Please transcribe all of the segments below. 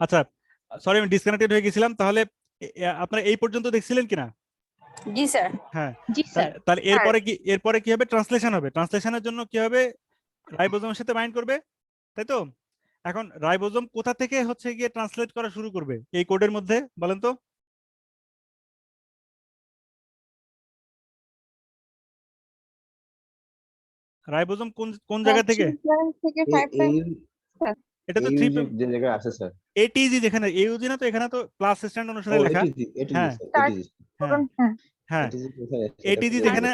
আচ্ছা, সরি আমি ডিসকানেক্টেড হয়ে গেছিলাম। তাহলে আপনারা এই পর্যন্ত দেখছিলেন কিনা? জি স্যার। হ্যাঁ, জি স্যার। তাহলে এরপরে কি হবে? ট্রান্সলেশন হবে। ট্রান্সলেশনের জন্য কি হবে? রাইবোজোমের সাথে বাইন্ড করবে, তাই তো? এখন রাইবোজোম কোথা থেকে হচ্ছে গিয়ে ট্রান্সলেট করা শুরু করবে এই কোডের মধ্যে, বলেন তো? রাইবোজোম কোন কোন জায়গা থেকে? এটা তো 3 যে জায়গায় আছে স্যার, এটিজি, যেখানে ইউজি না তো, এখানে তো ক্লাস স্ট্যান্ড অনুসারে লেখা। হ্যাঁ হ্যাঁ হ্যাঁ, এটিজি যেখানে,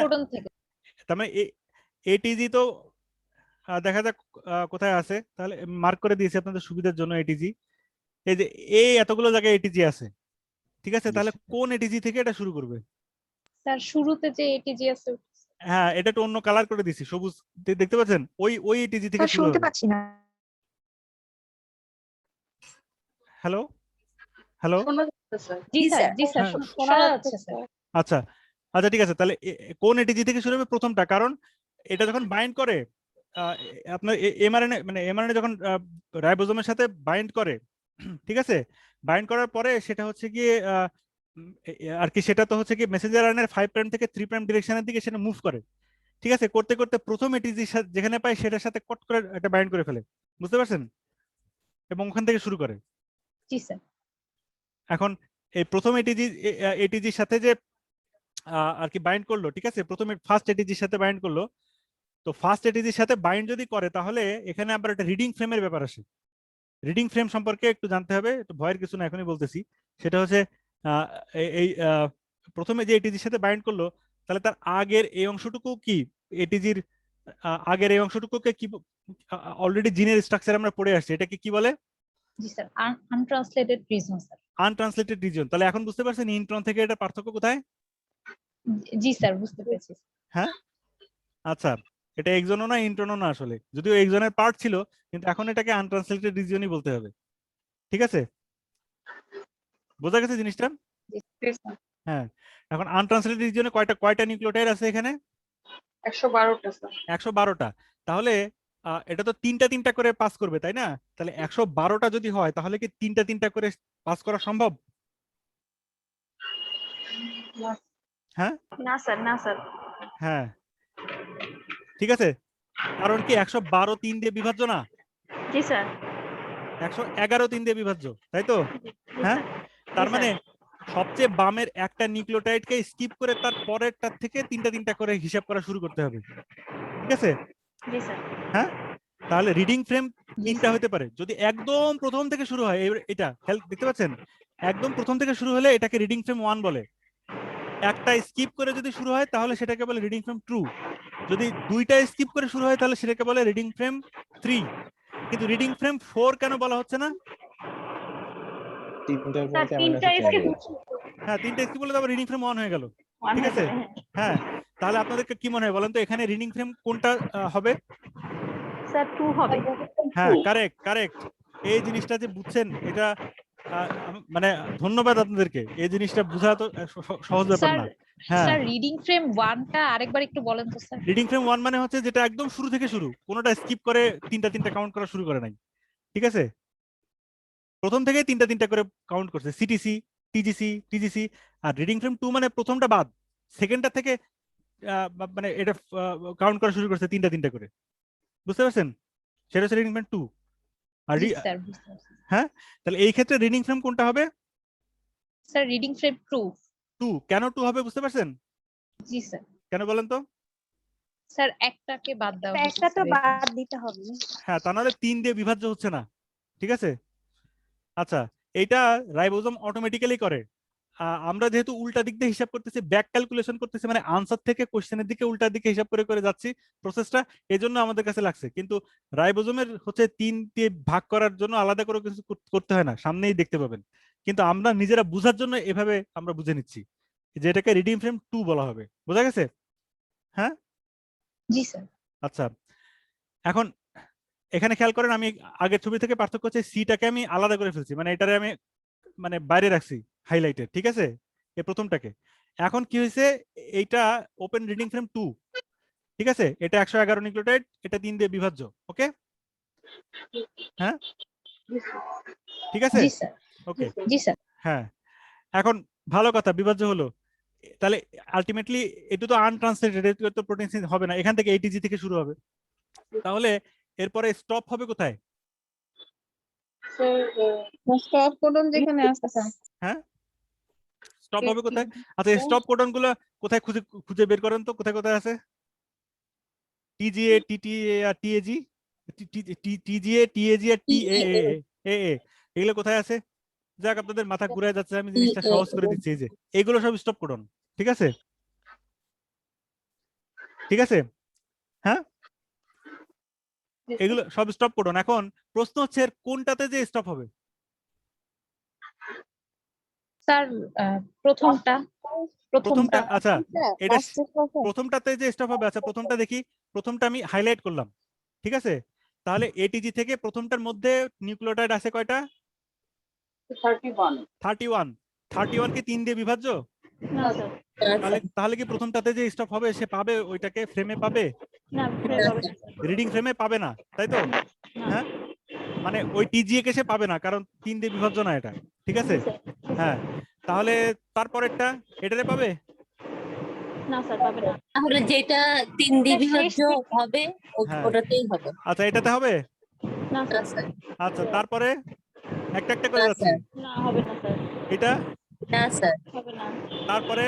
তার মানে এটিজি তো দেখা যাক কোথায় আছে। তাহলে মার্ক করে দিয়েছি আপনাদের সুবিধার জন্য এটিজি। এই যে এই এতগুলো জায়গায় এটিজি আছে, ঠিক আছে? তাহলে কোন এটিজি থেকে এটা শুরু করবে? স্যার শুরুতে যে এটিজি আছে। হ্যাঁ, এটা একটু অন্য কালার করে দিছি, সবুজ, দেখতে পাচ্ছেন? ওই এটিজি থেকে শুরু শুনতে হবে। পাচ্ছি না। হ্যালো হ্যালো, জি স্যার, জি স্যার, শোনা যাচ্ছে স্যার। আচ্ছা আচ্ছা, ঠিক আছে। তাহলে কোন এটিজি থেকে শুরু হবে? প্রথমটা, কারণ এটা যখন বাইন্ড করে আপনার এমআরএনএ, মানে এমআরএনএ যখন রাইবোজোমের সাথে বাইন্ড করে, ঠিক আছে, বাইন্ড করার পরে সেটা হচ্ছে গিয়ে আর কি, সেটা তো হচ্ছে কি মেসেঞ্জার আরএনএর 5 প্রাইম থেকে 3 প্রাইম ডিরেকশনের দিকে সেটা মুভ করে, ঠিক আছে? করতে করতে প্রথম এটিজি যেখানে পায় সেটার সাথে কট করে এটা বাইন্ড করে ফেলে, বুঝতে পারছেন? এবং ওখান থেকে শুরু করে। জি স্যার। এখন এই প্রথম এটিজির সাথে যে আর কি বাইন্ড করলো, ঠিক আছে, প্রথমে ফার্স্ট এটিজির সাথে বাইন্ড করলো। তো ফার্স্ট এটিজির সাথে বাইন্ড যদি করে, তাহলে এখানে আবার একটা রিডিং ফ্রেমের ব্যাপার আসে। রিডিং ফ্রেম সম্পর্কে একটু জানতে হবে, একটু ভয়ের কিছু না, এখনই বলতেছি। সেটা হচ্ছে এই প্রথমে যে এটিজির সাথে বাইন্ড করলো, তাহলে তার আগের এই অংশটুকু কি, এটিজির আগের এই অংশটুকুকে কি অলরেডি জিনের স্ট্রাকচার আমরা পড়ে আসছি, এটাকে কি বলে? জি স্যার, আনট্রান্সলেটেড রিজন স্যার। আনট্রান্সলেটেড রিজন। তাহলে এখন বুঝতে পারছেন ইন্ট্রন থেকে এটা পার্থক্য কোথায়? জি স্যার, বুঝতে পেরেছি। হ্যাঁ, আচ্ছা, এটা এক্সনও না ইন্ট্রনও না, আসলে যদিও এক্সনের পার্ট ছিল, কিন্তু এখন এটাকে আনট্রান্সলেটেড রিজিয়নই বলতে হবে, ঠিক আছে? বোঝা গেছে জিনিসটা? হ্যাঁ, এখন আনট্রান্সলেটেড রিজিয়নে কয়টা নিউক্লিওটাইড আছে এখানে? 112টা স্যার। 112টা। তাহলে এটা তো তিনটা তিনটা করে পাস করবে, তাই না? তাহলে 112টা যদি হয়, তাহলে কি তিনটা তিনটা করে পাস করা সম্ভব? হ্যাঁ না স্যার, না স্যার। হ্যাঁ, ঠিক আছে। কারণ কি 112 3 দিয়ে বিভাজ্য না, জি স্যার। 111 3 দিয়ে বিভাজ্য, তাই তো? হ্যাঁ, তার মানে সবচেয়ে বামের একটা নিউক্লিওটাইডকে স্কিপ করে তার পরেরটার থেকে তিনটা তিনটা করে হিসাব করা শুরু করতে হবে, ঠিক আছে? জি স্যার। হ্যাঁ, তাহলে রিডিং ফ্রেম তিনটা হতে পারে। যদি একদম প্রথম থেকে শুরু হয়, এটা হেল্প দেখতে পাচ্ছেন, একদম প্রথম থেকে শুরু হলে এটাকে রিডিং ফ্রেম 1 বলে। একটা স্কিপ করে যদি শুরু হয়, তাহলে সেটাকে বলে রিডিং ফ্রেম 2। যদি দুইটা স্কিপ করে শুরু হয়, তাহলে সেটাকে বলে রিডিং ফ্রেম 3। কিন্তু রিডিং ফ্রেম 4 কেন বলা হচ্ছে না? হ্যাঁ, তিনটা স্কিপ বলে তারপর রিডিং ফ্রেম 1 হয়ে গেল, ঠিক আছে? হ্যাঁ, তাহলে আপনাদেরকে কি মনে হয় বলেন তো, এখানে রিডিং ফ্রেম কোনটা হবে? স্যার 2 হবে। হ্যাঁ, কারেক্ট কারেক্ট। এই জিনিসটা যে বুঝছেন, এটা মানে ধন্যবাদ আপনাদেরকে। এই জিনিসটা বোঝা তো সহজ ব্যাপার না। হ্যাঁ, স্যার রিডিং ফ্রেম 1টা আরেকবার একটু বলেন তো স্যার। রিডিং ফ্রেম 1 মানে হচ্ছে যেটা একদম শুরু থেকে শুরু, কোনোটা স্কিপ করে তিনটা তিনটা কাউন্ট করা শুরু করে নাই, ঠিক আছে? প্রথম থেকে তিনটা তিনটা করে কাউন্ট করছে, সিটিসি, টিজিসি, টিজিসি। আর রিডিং ফ্রেম 2 মানে প্রথমটা বাদ, সেকেন্ডটা থেকে মানে এটা কাউন্ট করা শুরু করছে তিনটা তিনটা করে, বুঝতে পারছেন? সেটা হচ্ছে রিডিং ফ্রেম 2। আর জি স্যার, বুঝতে পারছি। হ্যাঁ, তাহলে এই ক্ষেত্রে রিডিং ফ্রেম কোনটা হবে? Sir reading frame 2। 2 কেন 2 হবে বুঝতে পারছেন? জি স্যার। কেন বলেন তো? স্যার একটাকে বাদ দাও, একটা তো বাদ দিতে হবে। হ্যাঁ, তা নাহলে 3 দিয়ে বিভাজ্য হচ্ছে না, ঠিক আছে? আচ্ছা, এইটা রাইবোজোম অটোমেটিক্যালি করে। আমরা যেহেতু উল্টা দিক দিয়ে হিসাব করতেছি, ব্যাক ক্যালকুলেশন করতেছি, মানে আনসার থেকে কোশ্চেনের দিকে উল্টা দিকে হিসাব করে করে যাচ্ছি প্রসেসটা, এজন্য আমাদের কাছে লাগছে। কিন্তু রাইবোজোমের হচ্ছে 3 দিয়ে ভাগ করার জন্য আলাদা করে কিছু করতে হয় না, সামনেই দেখতে পাবেন। কিন্তু আমরা নিজেরা বুঝার জন্য এভাবে আমরা বুঝে নিচ্ছি যে এটাকে রিডিং ফ্রেম 2 বলা হবে। বোঝা গেছে? হ্যাঁ, জি স্যার। আচ্ছা, এখন এখানে খেয়াল করেন, আমি আগের ছবি থেকে পার্থক্য হচ্ছে সিটাকে আমি আলাদা করে ফেলছি, মানে এটারে আমি মানে বাইরে রাখছি হাইলাইটেড, ঠিক আছে, এই প্রথমটাকে। এখন কি হয়েছে, এইটা ওপেন রিডিং ফ্রেম 2, ঠিক আছে? এটা 111 নিউক্লিওটাইড, এটা 3 দিয়ে বিভাজ্য, ওকে? হ্যাঁ, ঠিক আছে? জি স্যার ওকে, জি স্যার হ্যাঁ। এখন ভালো কথা, বিভাজ্য হলো। তাহলে আলটিমেটলি এটা তো আনট্রান্সলেটেড, এটা তো প্রোটিন হবে না, এখান থেকে এটিজি থেকে শুরু হবে। তাহলে এরপরে স্টপ হবে কোথায়? স্টপ কোডন যেখানে আছে স্যার হ্যাঁ, স্টপ হবে কোথায়? আচ্ছা, স্টপ কোডন গুলো কোথায় খুঁজে খুঁজে বের করেন তো, কোথায় কোথায় আছে? টিজিএ, টিটিএ আর টিএজি, টিজিএ, টিএজি আর টিএএ, এগুলো কোথায় আছে? যাক, আপনাদের মাথা ঘুরে যাচ্ছে, আমি জিনিসটা সহজ করে দিচ্ছি। এই যে এগুলো সব স্টপ কোডন, ঠিক আছে? ঠিক আছে, হ্যাঁ, এগুলো সব স্টপ কোডন। এখন প্রশ্ন হচ্ছে এর কোনটাতে যে স্টপ হবে? স্যার প্রথমটা প্রথমটা, আচ্ছা, এটা লাস্ট স্টপ প্রথমটাতে যে স্টপ হবে। আচ্ছা, প্রথমটা দেখি, প্রথমটা আমি হাইলাইট করলাম, ঠিক আছে? তাহলে এটিজি থেকে প্রথমটার মধ্যে নিউক্লিওটাইড আছে কয়টা? 31। 31 কি 3 দিয়ে বিভাজ্য? না স্যার তাহলে তাহলে কি প্রথমটাতে যে স্টপ হবে সে পাবে ওইটাকে ফ্রেমে পাবে, না ফ্রেম হবে রিডিং ফ্রেমে পাবে না, তাই তো? হ্যাঁ, মানে ওই টিজিএ কে সে পাবে না, কারণ 3 দিয়ে বিভাজ্য না এটা, ঠিক আছে? হ্যাঁ, তাহলে তারপরেরটা এটারে পাবে? না স্যার পাবে না তাহলে যেটা 3 দিয়ে বিভাজ্য হবে হ্যাঁ। ওটাতেই হবে। আচ্ছা, এটাতে হবে? না না স্যার, আচ্ছা, তারপরে একটা একটা করে না যাচ্ছি। স্যার, না হবে না স্যার এটা, না স্যার, হবে না তারপরে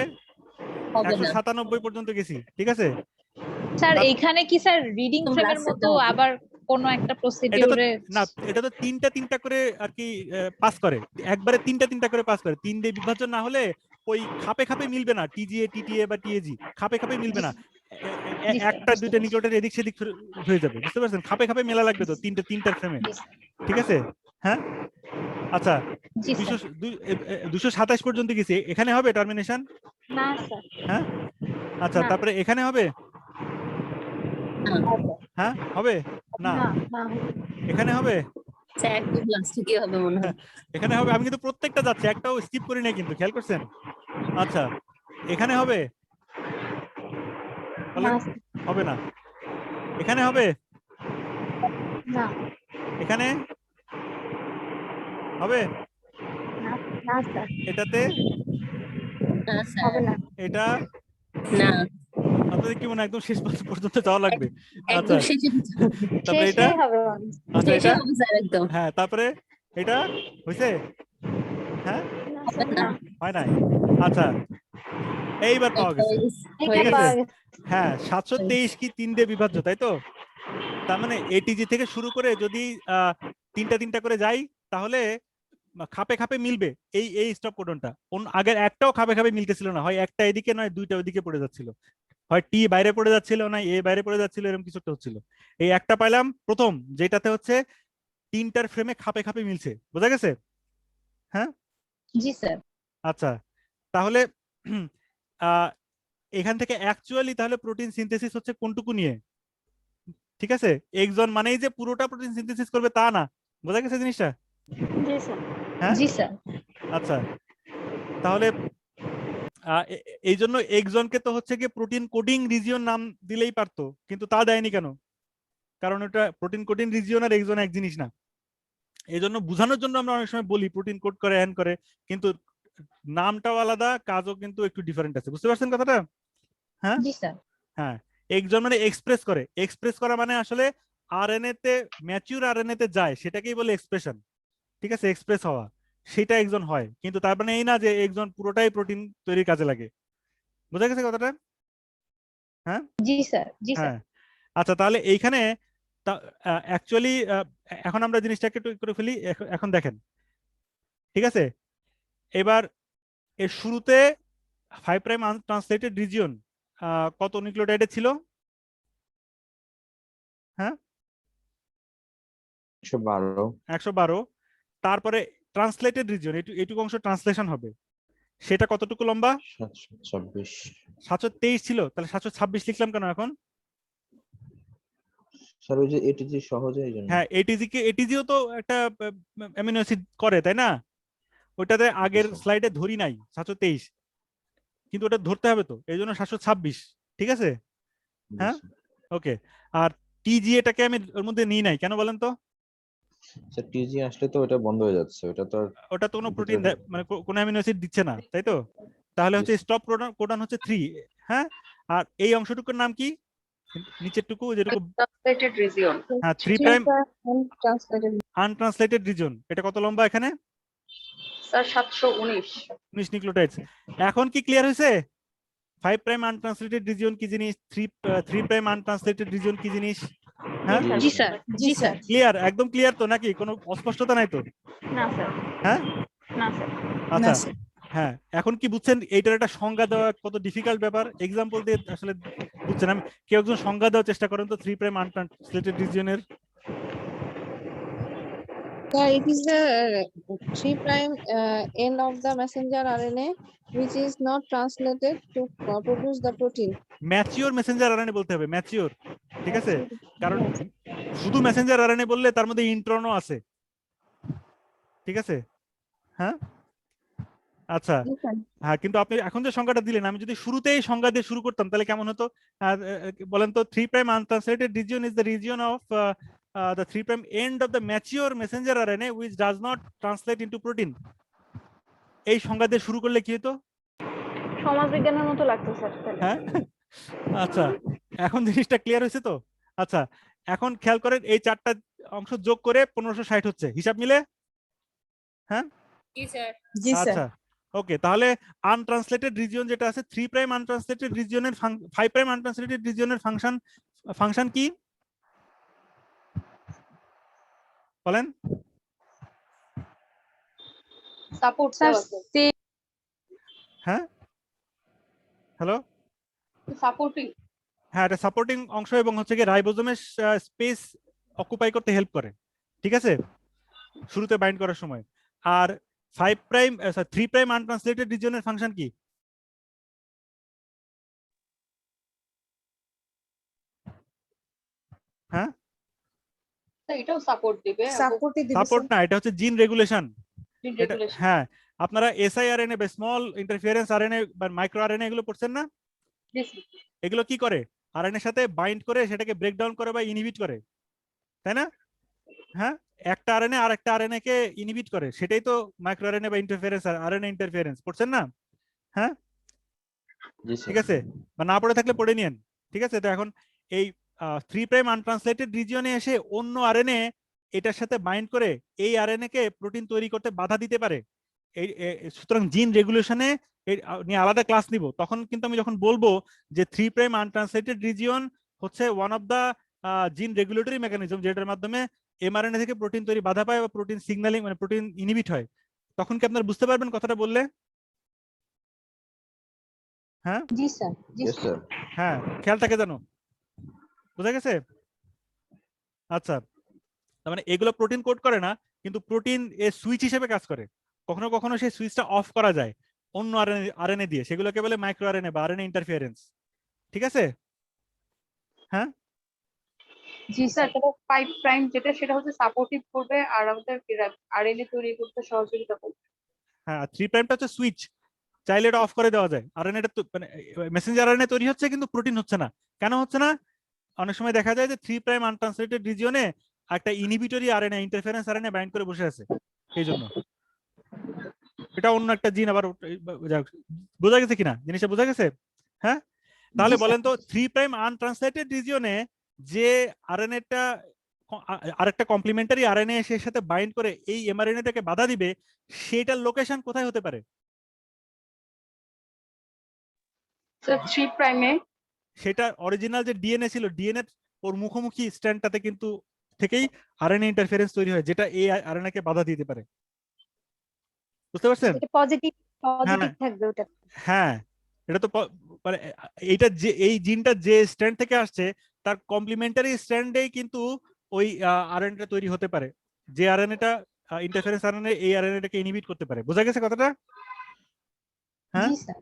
হবে না। 197 পর্যন্ত গেছি, ঠিক আছে? স্যার এখানে কি স্যার রিডিং একদম ফ্রেমের last এ মতো তো হবে। আবার কোন একটা এটা তো প্রসিডিউরে না, এটা তো তিনটা তিনটা করে আর কি পাস করে, একবারে তিনটা তিনটা করে পাস করে। 3 দিয়ে বিভাজন না হলে ওই খাপে খাপে মিলবে না, টিজিএ, টিটিএ বা টিএজি খাপে খাপে মিলবে না। জি স্যার, একটা দুইটা নিউক্লিওটাইড এদিক সেদিক হয়ে যাবে, বুঝতে পারছেন? খাপে খাপে মেলা লাগবে তো তিনটার ফ্রেমে, জি স্যার ঠিক আছে? হ্যাঁ, আচ্ছা, জি স্যার 227 পর্যন্ত গেছি, এখানে হবে টার্মিনেশন? না স্যার হ্যাঁ, আচ্ছা, না। তারপরে এখানে হবে? হ্যাঁ, হবে না? না না এখানে হবে? স্যার একদম লাস্টে কি হবে মনে হয়? এখানে হবে? আমি কিন্তু প্রত্যেকটা যাচ্ছি, একটাও স্কিপ করি নাই কিন্তু, খেয়াল করছেন? আচ্ছা, এখানে হবে? বলেন, হবে না? এখানে হবে? না এখানে হবে? না স্যার এটাতে? না স্যার, হবে না এটা? না, আপনাদের কি মনে হয় একদম শেষ পর্যন্ত যাওয়া লাগবে? আচ্ছা, একদম শেষে তারপরে এটা? শেষে হবে আচ্ছা, শেষে এটা? হবে স্যার একদম। হ্যাঁ, তারপরে এটা হয়েছে? হ্যাঁ, হবে না, হয় নাই? আচ্ছা, এইবার পাওয়া গেছে, হয়ে ঠিক গেছে। আছে? হ্যাঁ, 723 কি 3 দিয়ে বিভাজ্য, তাই তো? তার মানে এটিজি থেকে শুরু করে যদি তিনটা তিনটা করে যাই, তাহলে খাপে খাপে মিলবে এই এই স্টপ কোডনটা। আগের একটাও খাপে খাপে মিলতেছিল না, হয় একটা এদিকে নয় দুইটা ওইদিকে পড়ে যাচ্ছিল, হয় টি বাইরে পড়ে যাচ্ছিল না এ বাইরে পড়ে যাচ্ছিল, এরকম কিছু একটা হচ্ছিল। এই একটা পাইলাম প্রথম, যেটাতে হচ্ছে তিনটার ফ্রেমে খাপে খাপে মিলছে, বোঝা গেছে? হ্যাঁ, জি স্যার আচ্ছা, তাহলে আহ এখান থেকে অ্যাকচুয়ালি তাহলে প্রোটিন সিনথেসিস হচ্ছে কোনটুকু নিয়ে, ঠিক আছে? একজন মানেই যে পুরোটা প্রোটিন সিনথেসিস করবে তা না, বোঝা গেছে জিনিসটা? জি স্যার হ্যাঁ, জি স্যার আচ্ছা, তাহলে এই জন্য একজনকে তো হচ্ছে কি প্রোটিন কোডিং রিজিয়ন নাম দিলেই পারতো, কিন্তু তা দেয়নি কেন? কারণ ওটা প্রোটিন কোডিং রিজিয়ন আর একজন এক জিনিস না। এই জন্য বোঝানোর জন্য আমরা অনেক সময় বলি প্রোটিন কোড করে হ্যান করে, কিন্তু নামটাও আলাদা, কাজও কিন্তু একটু ডিফারেন্ট আছে, বুঝতে পারছেন কথাটা? হ্যাঁ, জি স্যার হ্যাঁ, একজন মানে এক্সপ্রেস করে, এক্সপ্রেস করা মানে আসলে আরএনএ তে, ম্যাচিউর আরএনএ তে যায়, সেটাকেই বলে এক্সপ্রেশন, ঠিক আছে? এক্সপ্রেস হওয়া, সেটা একজন হয়, কিন্তু তার মানে এই না যে একজন পুরোটাই প্রোটিন তৈরির কাজে লাগে, বোঝা গেছে কথাটা? হ্যাঁ, জি স্যার জি স্যার হ্যাঁ, আচ্ছা, তাহলে এইখানে অ্যাকচুয়ালি এখন আমরা জিনিসটাকে একটু করে ফেলি। এখন দেখেন, ঠিক আছে? এবার এর শুরুতে 5 প্রাইম আনট্রান্সলেটেড রিজিয়ন কত নিউক্লিওটাইডে ছিল? হ্যাঁ, 112 112। তারপরে ট্রান্সলেটেড রিজিয়ন, এইটুকু অংশ ট্রান্সলেশন হবে, সেটা কতটুকু লম্বা? 726 723 ছিল, তাহলে 726 লিখলাম কেন এখন? স্যার ওই যে এটিজি সহজে এই জন্য হ্যাঁ, এটিজিও তো একটা অ্যামিনো অ্যাসিড করে, তাই না? ওইটাতে আগের স্যার। স্লাইডে ধরি নাই 723, কিন্তু ওটা ধরতে হবে তো, এই জন্য 726, ঠিক আছে? হ্যাঁ, ওকে। আর টিজিএটাকে আমি ওর মধ্যে নিই নাই কেন বলেন তো? স্যার টিজি আসলে তো ওটা বন্ধ হয়ে যাচ্ছে, ওটা তো আর ওটা তো কোনো প্রোটিন ভিতরে মানে কোনো অ্যামিনো অ্যাসিড দিচ্ছে না, তাই তো? তাহলে হচ্ছে Yes. স্টপ কোডন হচ্ছে 3। হ্যাঁ, আর এই অংশটুকুর নাম কি? নিচেরটুকু যেরকম, Translated region. হ্যাঁ 3 Three prime prime untranslated. Untranslated region, এটা কত লম্বা এখানে? Sir 719 19 nucleotides. এখন কি ক্লিয়ার হয়েছে 5 প্রাইম আনট্রান্সলেটেড রিজন কি জিনিস, 3 প্রাইম আনট্রান্সলেটেড রিজন কি জিনিস? হ্যাঁ জি স্যার জি স্যার ক্লিয়ার, একদম ক্লিয়ার তো নাকি? কোনো অস্পষ্টতা নাই তো? না স্যার হ্যাঁ না স্যার আচ্ছা, হ্যাঁ এখন কি বুঝছেন এইটার একটা সংজ্ঞা দেওয়া কত ডিফিকাল্ট ব্যাপার? এক্সাম্পল দিয়ে আসলে বুঝছেন। আমি কেউ একজন সংজ্ঞা দেওয়ার চেষ্টা করেন তো 3 prime আনট্রান্সলেটেড রিজনের। Yeah, it is the 3 prime end of the messenger RNA which is not translated to produce the protein. Mature Messenger RNA বলতে হবে, ম্যাচিওর, ঠিক আছে? কারণ শুধু মেসেঞ্জার আরএনএ বললে তার মধ্যে ইন্ট্রনও আছে, ঠিক আছে? হ্যাঁ আচ্ছা, জি স্যার। হ্যাঁ কিন্তু আপনি এখন যে সংজ্ঞাটা দিলেন, আমি যদি শুরুতেই সংজ্ঞা দিয়ে শুরু করতাম তাহলে কেমন হতো? বলেন তো, 3 prime untranslated region is the region of the 3 prime end of the mature messenger RNA which does not translate into protein। এই সংজ্ঞা দিয়ে শুরু করলে কি হতো? সমাজ বিজ্ঞানের মতো লাগতো স্যার তাহলে। হ্যাঁ আচ্ছা, এখন জিনিসটা ক্লিয়ার হয়েছে তো? আচ্ছা, এখন খেয়াল করেন এই 4টা অংশ যোগ করে 1560 হচ্ছে, হিসাব মিলে? হ্যাঁ জি স্যার। আচ্ছা ওকে, তাহলে আনট্রান্সলেটেড রিজিয়ন যেটা আছে 3 প্রাইম আনট্রান্সলেটেড রিজিয়নের 5 প্রাইম আনট্রান্সলেটেড রিজিয়নের ফাংশন কি বলেন? সাপোর্ট স্যার হ্যাঁ হ্যালো, সাপোর্টিং। হ্যাঁ এটা সাপোর্টিং অংশ এবং হচ্ছে কি রাইবোজোমের স্পেস অকুপাই করতে হেল্প করে, ঠিক আছে, শুরুতে বাইন্ড করার সময়। আর 5 প্রাইম 3 প্রাইম আনট্রান্সলেটেড রিজিয়নের ফাংশন কি? হ্যাঁ এটাও সাপোর্ট দিবে। সাপোর্টই দিবে সাপোর্ট না, এটা হচ্ছে জিন রেগুলেশন। এটা রেগুলেশন। হ্যাঁ, আপনারা এসআইআরএনএ বা স্মল ইন্টারফিয়ারেন্স আরএনএ বা মাইক্রো আরএনএ এগুলো পড়ছেন না? এগুলো কি করে? আরএনএর সাথে বাইন্ড করে সেটাকে ব্রেকডাউন করে বা ইনহিবিট করে, তাই না? হ্যাঁ, একটা আরএনএ আর একটা আরএনএ কে ইনহিবিট করে, সেটাই তো মাইক্রো আরএনএ বা ইন্টারফিয়ারেন্স আরএনএ ইন্টারফিয়ারেন্স, পড়ছেন না? হ্যাঁ জি ঠিক স্যার। আছে, বা না পড়ে থাকলে পড়ে নিন, ঠিক আছে? তো এখন এই 3 প্রাইম আনট্রান্সলেটেড রিজিয়নে এসে অন্য আরএনএ এটার সাথে বাইন্ড করে এই আরএনএ কে প্রোটিন তৈরি করতে বাধা দিতে পারে। সুতরাং জিন রেগুলেশনে নিয়ে আলাদা ক্লাস নিব, তখন কিন্তু আমি যখন বলবো যে 3 প্রাইম আনট্রান্সলেটেড রিজিয়ন হচ্ছে ওয়ান অফ দা জিন রেগুলেটরি মেকানিজম যেটার মাধ্যমে এমআরএনএ থেকে প্রোটিন তৈরি বাধা পায় বা প্রোটিন সিগন্যালিং মানে প্রোটিন ইনহিবিট হয়, তখন কি আপনারা বুঝতে পারবেন কথাটা বললে? হ্যাঁ জি স্যার জি Yes, স্যার sir. হ্যাঁ খেয়াল থাকে জানো, বুঝা গেছে? আচ্ছা, তার মানে এগুলো প্রোটিন কোড করে না, কিন্তু প্রোটিন এর সুইচ হিসেবে কাজ করে। কখনো কখনো সেই সুইচটা অফ করা যায় অন্য আরএনএ দিয়ে, সেগুলোকে বলে মাইক্রো আরএনএ বা আরএনএ ইন্টারফিয়ারেন্স, ঠিক আছে? হ্যাঁ জি স্যার স্যার 5 প্রাইম যেটা সেটা হচ্ছে সাপোর্টিভ করবে আর আমাদের আরএনএ তৈরি করতে সহযোগিতা করবে। হ্যাঁ, 3 প্রাইমটা হচ্ছে সুইচ, চাইলে এটা অফ করে দেওয়া যায়। আরএনএটা মানে মেসেঞ্জার আরএনএ তৈরি হচ্ছে কিন্তু প্রোটিন হচ্ছে না, কেন হচ্ছে না? অনেক সময় দেখা যায় যে 3 প্রাইম আনট্রান্সলেটেড রিজিয়নে একটা inhibitory RNA interference RNA bind করে বসে আছে, এই জন্য। এটা অন্য একটা জিন আবার বোঝা গেছে কিনা জিনিসটা? বোঝা গেছে? হ্যাঁ, তাহলে জি, স্যার। বলেন তো 3 প্রাইম আনট্রান্সলেটেড রিজিয়নে যে আরএনএটা আরেকটা কমপ্লিমেন্টারি আরএনএ এর সাথে বাইন্ড করে এই এমআরএনএটাকে বাধা দিবে, সেটার লোকেশন কোথায় হতে পারে? স্যার 3 প্রাইমে সেটা অরিজিনাল যে ডিএনএ ছিল, ডিএনএ ওর মুখোমুখি স্ট্র্যান্ডটাতে কিন্তু থেকেই আরএনএ ইন্টারফারেন্স তৈরি হয়, যেটা এই আরএনএ কে বাধা দিতে পারে। বুঝতে পারছেন? এটা পজিটিভ থাকবে ওটা। হ্যাঁ, এটা তো মানে এইটা যে এই জিনটা যে স্ট্র্যান্ড থেকে আসছে তার কমপ্লিমেন্টারি স্ট্র্যান্ডেই কিন্তু ওই আরএনএটা তৈরি হতে পারে, যে আরএনএটা ইন্টারফারেন্স আরএনএ এই আরএনএটাকে ইনহিবিট করতে পারে। বোঝা গেছে কথাটা? হ্যাঁ জি স্যার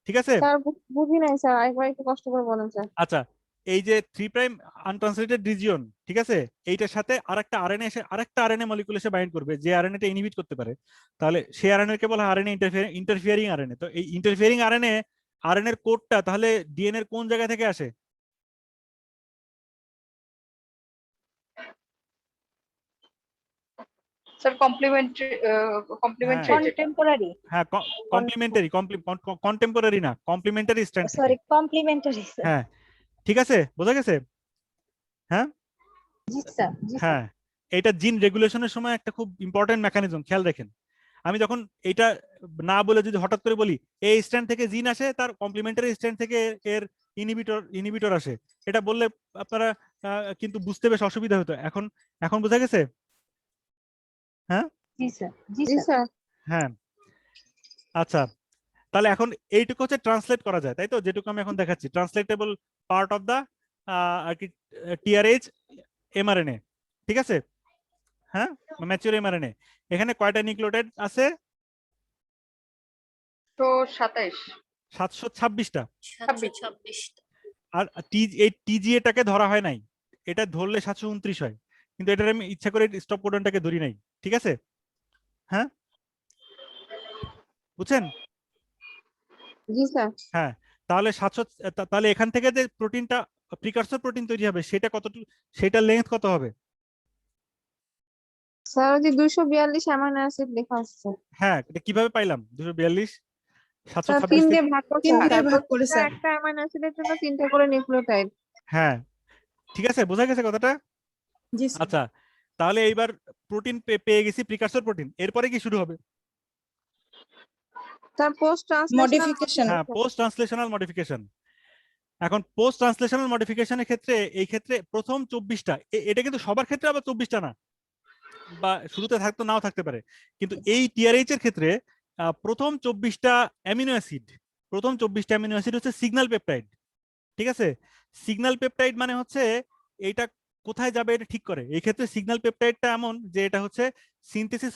ঠিক আছে। স্যার বুঝি নাই স্যার, আরেকবার একটু কষ্ট করে বলেন স্যার। আচ্ছা, এই যে 3 প্রাইম আনট্রান্সলেটেড রিজিয়ন, ঠিক আছে, এইটার সাথে আরেকটা আরএনএ এসে আরেকটা আরএনএ মলিকিউল এসে বাইন্ড করবে যে আরএনএটা ইনহিবিট করতে পারে, তাহলে সেই আরএনএ কে বলা হয় আরএনএ ইন্টারফিয়ারিং আরএনএ। তো এই ইন্টারফিয়ারিং আরএনএ এর কোডটা তাহলে ডিএনএ এর কোন জায়গা থেকে আসে? স্যার কমপ্লিমেন্টারি যেটা কন্টেম্পোরারি হ্যাঁ কমপ্লিমেন্টারি কন্টেম্পোরারি না complimentary stand sorry complimentary sir হ্যাঁ ঠিক আছে বোঝা গেছে হ্যাঁ জি স্যার জি স্যার হ্যাঁ এটা জিন রেগুলেশনের সময় একটা খুব ইম্পর্টেন্ট মেকানিজম খেয়াল রাখেন আমি যখন এটা না বলে যদি হঠাৎ করে বলি এই স্ট্যান্ড থেকে জিন আসে তার কমপ্লিমেন্টারি স্ট্যান্ড থেকে এর ইনহিবিটর আসে এটা বললে আপনারা কিন্তু বুঝতে বেশ অসুবিধা হতো এখন এখন বোঝা গেছে হ্যাঁ জি স্যার জি জি স্যার স্যার হ্যাঁ আচ্ছা তাহলে এখন এইটুকু হচ্ছে ট্রান্সলেট করা যায় তাই তো যেটুকু আমি এখন দেখাচ্ছি ট্রান্সলেটেবল পার্ট অফ দা আর কি টিআরএইচ এমআরএনএ ঠিক আছে হ্যাঁ ম্যাচিওর এমআরএনএ এখানে কয়টা নিউক্লিওটাইড আছে তো 27 726টা 726 আর এই টিজিএটাকে ধরা হয় নাই এটা ধরলে 729 হয় কিন্তু এটা আমি ইচ্ছা করে স্টপ কোডনটাকে ধরি নাই ঠিক আছে হ্যাঁ বুঝছেন জি স্যার হ্যাঁ তাহলে 700 তাহলে এখান থেকে যে প্রোটিনটা প্রিকারসর প্রোটিন তৈরি হবে সেটা কতটুকু সেটার লেন্থ কত হবে স্যার ওই যে 242 অ্যামাইনো অ্যাসিড লেখা আছে হ্যাঁ এটা কিভাবে পাইলাম 242 স্যার 726 তিন দিয়ে ভাগ করতে তিন হয়। দিয়ে ভাগ করে, প্রত্যেকটা স্যার। একটা অ্যামাইনো অ্যাসিডের জন্য 3টে করে নিউক্লিওটাইড হ্যাঁ ঠিক আছে বোঝা গেছে কথাটা জি স্যার। আচ্ছা তাহলে এইবার প্রোটিন পেয়ে গেছি প্রিকারসর প্রোটিন এরপরে কি শুরু হবে স্যার পোস্ট ট্রান্সলেশনাল মডিফিকেশন। হ্যাঁ পোস্ট ট্রান্সলেশনাল মডিফিকেশন এখন পোস্ট ট্রান্সলেশনাল মডিফিকেশনের ক্ষেত্রে এই ক্ষেত্রে প্রথম 24টা এটা কিন্তু সবার ক্ষেত্রে আবার 24টা না বা শুরুতে থাকতো নাও থাকতে পারে কিন্তু এই টিআরএইচ এর ক্ষেত্রে প্রথম 24টা অ্যামিনো অ্যাসিড হচ্ছে সিগন্যাল পেপটাইড ঠিক আছে সিগন্যাল পেপটাইড মানে হচ্ছে এইটা কোথায় যাবে এটা ঠিক করে এই ক্ষেত্রে সিগন্যাল পেপটাইডটা এমন যে এটা হচ্ছে সিনথেসিস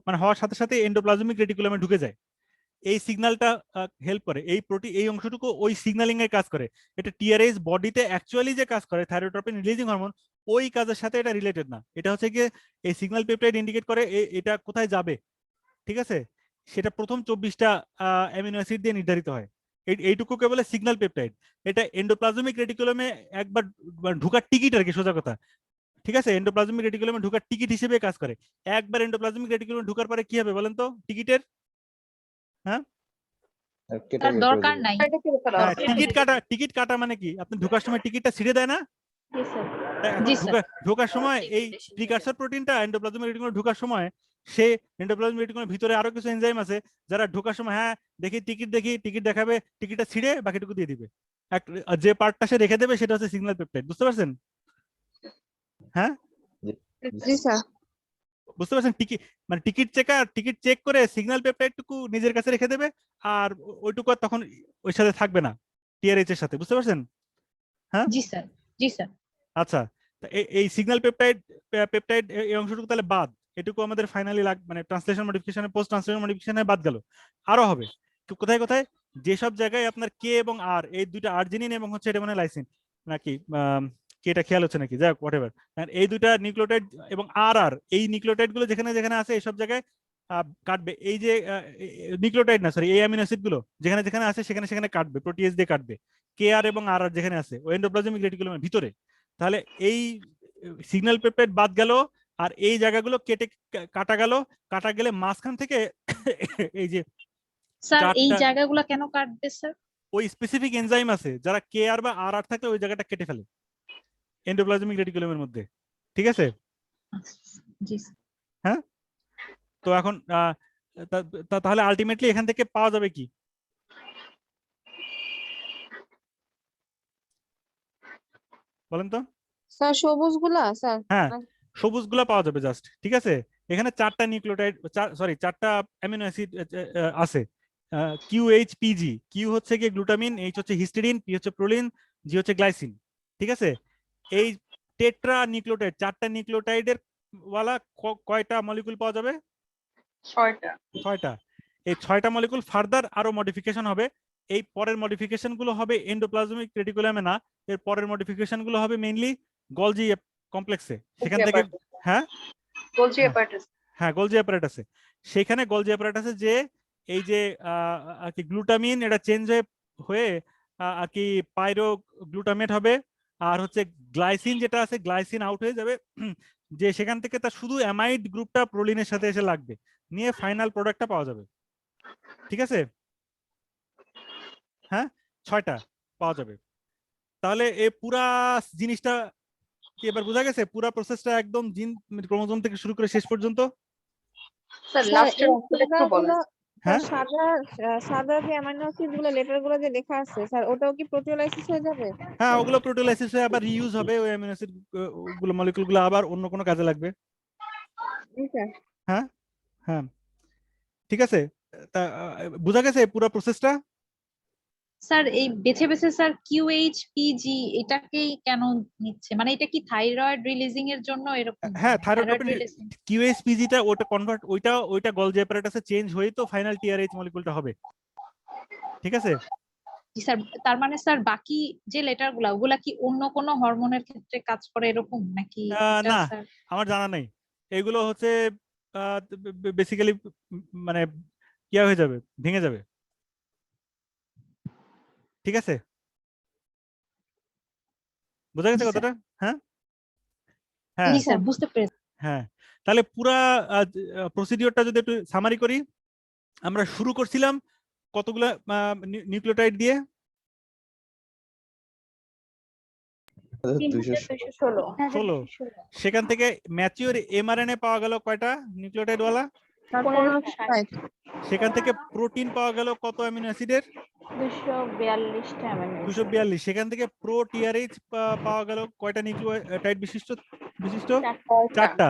মানে হওয়ার সাথে সাথে এন্ডোপ্লাজমিক রেটিকুলামে ঢুকে যায় এই সিগন্যালটা হেল্প করে এই অংশটুকু ওই সিগন্যালিং এর কাজ করে এটা টিআরএইচ বডিতে অ্যাকচুয়ালি যে কাজ করে থাইরোট্রপিন রিলিজিং হরমোন ওই কাজের সাথে এটা রিলেটেড না এটা হচ্ছে গিয়ে এই সিগন্যাল পেপটাইড ইন্ডিকেট করে এটা কোথায় যাবে ঠিক আছে সেটা প্রথম 24টা অ্যামিনো অ্যাসিড দিয়ে নির্ধারিত হয় এইটুকুকে বলে সিগন্যাল পেপটাইড এটা এন্ডোপ্লাজমিক রেটিকুলামে একবার ঢোকার টিকিট আর কি সোজা কথা ঠিক আছে এন্ডোপ্লাজমিক রেটিকুলামে ঢোকার টিকিট হিসেবে কাজ করে একবার এন্ডোপ্লাজমিক রেটিকুলামে ঢোকার পরে কি হবে বলেন তো টিকিটের হ্যাঁ কেটে তার কেটে দরকার দিবে। নাই এটা কি করা হ্যাঁ হবে? টিকিট কাটা মানে কি আপনি ঢোকার সময় টিকিটটা ছিঁড়ে দেয় না জি স্যার এখন জি স্যার ঢোকার সময় এই টিকিটটা ছিঁড়ে প্রিকারসর প্রোটিনটা এন্ডোপ্লাজমিক রেটিকুলামে ঢোকার সময় সে এন্ডোপ্লাজমিক রেটিকুলামের ভিতরে আরো কিছু এনজাইম আছে যারা ঢোকার সময় হ্যাঁ দেখি টিকিট দেখাবে টিকিটটা ছিঁড়ে বাকিটুকু দিয়ে দিবে আর যে পার্টটা সে রেখে দেবে সেটা হচ্ছে সিগন্যাল পেপটাইড বুঝতে পারছেন হ্যাঁ জি স্যার বুঝতে পারছেন টিকিট চেক করে সিগন্যাল পেপটাইডটুকু নিজের কাছে রেখে দেবে আর ওইটুকু আর তখন ওই সাথে থাকবে না টিআরএইচ এর সাথে বুঝতে পারছেন জি স্যার জি স্যার আচ্ছা এই সিগন্যাল পেপটাইড এই অংশটুকু তাহলে বাদ এটুকু আমাদের ফাইনালি মানে ট্রান্সলেশন মডিফিকেশনে পোস্ট ট্রান্সলেশন মডিফিকেশনে বাদ গেল আরো হবে কোথায় কোথায় যেসব জায়গায় আপনার কে এবং আর এই দুইটা আর্জিনিন এবং হচ্ছে এটা মানে লাইসিন নাকি কি এটা খেয়াল হচ্ছে নাকি যাই হোক হোয়াটএভার এই দুইটা নিউক্লিওটাইড এবং আর এই নিউক্লিওটাইড গুলো যেখানে যেখানে আছে এইসব জায়গায় কাটবে এই যে নিউক্লিওটাইড না সরি এই অ্যামিনো অ্যাসিড গুলো যেখানে যেখানে আছে সেখানে সেখানে কাটবে প্রোটিয়েজ দিয়ে কাটবে কে আর এবং আর যেখানে আছে ও এন্ডোপ্লাজমিক রেটিকুলামের ভিতরে তাহলে এই সিগন্যাল পেপটাইড বাদ গেল আর এই জায়গাগুলো কাটা গেলে মাঝখান থেকে এই যে স্যার এই চারটা- জায়গাগুলো কেন কাটবে স্যার ওই স্পেসিফিক এনজাইম আছে যারা কে আর বা আর থাকলে ওই জায়গাটা কেটে ফেলে এন্ডোপ্লাজমিক রেটিকুলামের মধ্যে ঠিক আছে জি তো এখন তাহলে আলটিমেটলি এখান থেকে পাওয়া যাবে কি বলেন তো স্যার সবুজ গুলা স্যার হ্যাঁ সবুজ গুলা পাওয়া যাবে জাস্ট ঠিক আছে এখানে চারটা নিউক্লিওটাইড চারটা অ্যামিনো অ্যাসিড আছে QHPG কিউ হচ্ছে কি গ্লুটামিন এইচ হচ্ছে হিস্টিডিন পি হচ্ছে প্রোলিন জি হচ্ছে গ্লাইসিন ঠিক আছে এই টেট্রা নিউক্লিওটাইড চারটা নিউক্লিওটাইডের ওয়ালা কয়টা মলিকুল পাওয়া যাবে 6টা এই 6টা মলিকুল ফার্দার আরো মডিফিকেশন হবে এই পরের মডিফিকেশন গুলো হবে এন্ডোপ্লাজমিক রেটিকুলামে না এর পরের মডিফিকেশন গুলো হবে মেইনলি গলজি কমপ্লেক্সে সেখান থেকে হ্যাঁ বলছি অ্যাপারেটাস হ্যাঁ গলজি অ্যাপারেটাসে সেখানে গলজি অ্যাপারেটাসে যে এই যে আর কি গ্লুটামিন এটা চেঞ্জ হয়ে আর কি পাইরো গ্লুটামেট হবে আর হচ্ছে গ্লাইসিন যেটা আছে গ্লাইসিন আউট হয়ে যাবে যে সেখান থেকে তার শুধু অ্যামাইড গ্রুপটা প্রোলিনের সাথে এসে লাগবে, নিয়ে ফাইনাল প্রোডাক্টটা পাওয়া যাবে। ঠিক আছে, হ্যাঁ 6টা পাওয়া যাবে। তাহলে এই পুরা জিনিসটা কি এবার বোঝা গেছে? পুরা প্রসেসটা একদম জিন ক্রোমোজোম থেকে শুরু করে শেষ পর্যন্ত। স্যার স্যার লাস্টের এই অংশটা একটু বলেন। সাদাগুলো হ্যাঁ সাদা সাদা যে অ্যামাইনো অ্যাসিড গুলো লেটার গুলো যে লেখা আছে স্যার, ওটাও কি প্রোটিওলাইসিস হয়ে যাবে? হ্যাঁ, ওগুলো প্রোটিওলাইসিস হয়ে আবার রিইউজ হবে, ওই অ্যামিনো অ্যাসিড গুলো মলিকিউল গুলো আবার অন্য কোনো কাজে লাগবে। স্যার হ্যাঁ হ্যাঁ ঠিক আছে, তা বোঝা গেছে পুরো প্রসেসটা? স্যার এই বেছে বেছে স্যার QHPG এটাকেই কেন নিচ্ছে, মানে এটা কি থাইরয়েড রিলিজিং এর জন্য এরকম? হ্যাঁ থাইরয়েড থাইরয়েড ডোপামিন রিলিজিং। কিউএসপিজিটা ওটা কনভার্ট, ওইটা গলজি অ্যাপারেটাসে চেঞ্জ হয়ে তো ফাইনাল টিআরএইচ মলিকিউলটা হবে। ঠিক আছে, জি স্যার, তার মানে স্যার বাকি যে লেটার গুলা ওগুলা কি অন্য কোনো হরমোনের ক্ষেত্রে কাজ করে এরকম নাকি? এটা না স্যার আমার জানা নেই। এগুলো হচ্ছে বেসিক্যালি মানে ইয়া হয়ে যাবে, ভেঙে যাবে। ঠিক আছে, বোঝা গেছে জি স্যার। কথাটা? হ্যাঁ হ্যাঁ জি স্যার বুঝতে পেরেছি। হ্যাঁ তাহলে পুরা প্রসিডিওরটা যদি একটু সামারি করি, আমরা শুরু করছিলাম কতগুলা নিউক্লিওটাইড দিয়ে? 216 16। সেখান থেকে ম্যাচিওর এমআরএনএ পাওয়া গেল কয়টা নিউক্লিওটাইড ওয়ালা? 1560 সেখান থেকে প্রোটিন পাওয়া গেল কত অ্যামিনো অ্যাসিডের? 242টা অ্যামাইনো 242। সেখান থেকে প্রো টিআরএইচ পাওয়া গেল কয়টা নিউক্লিওটাইড বিশিষ্ট? 4টা।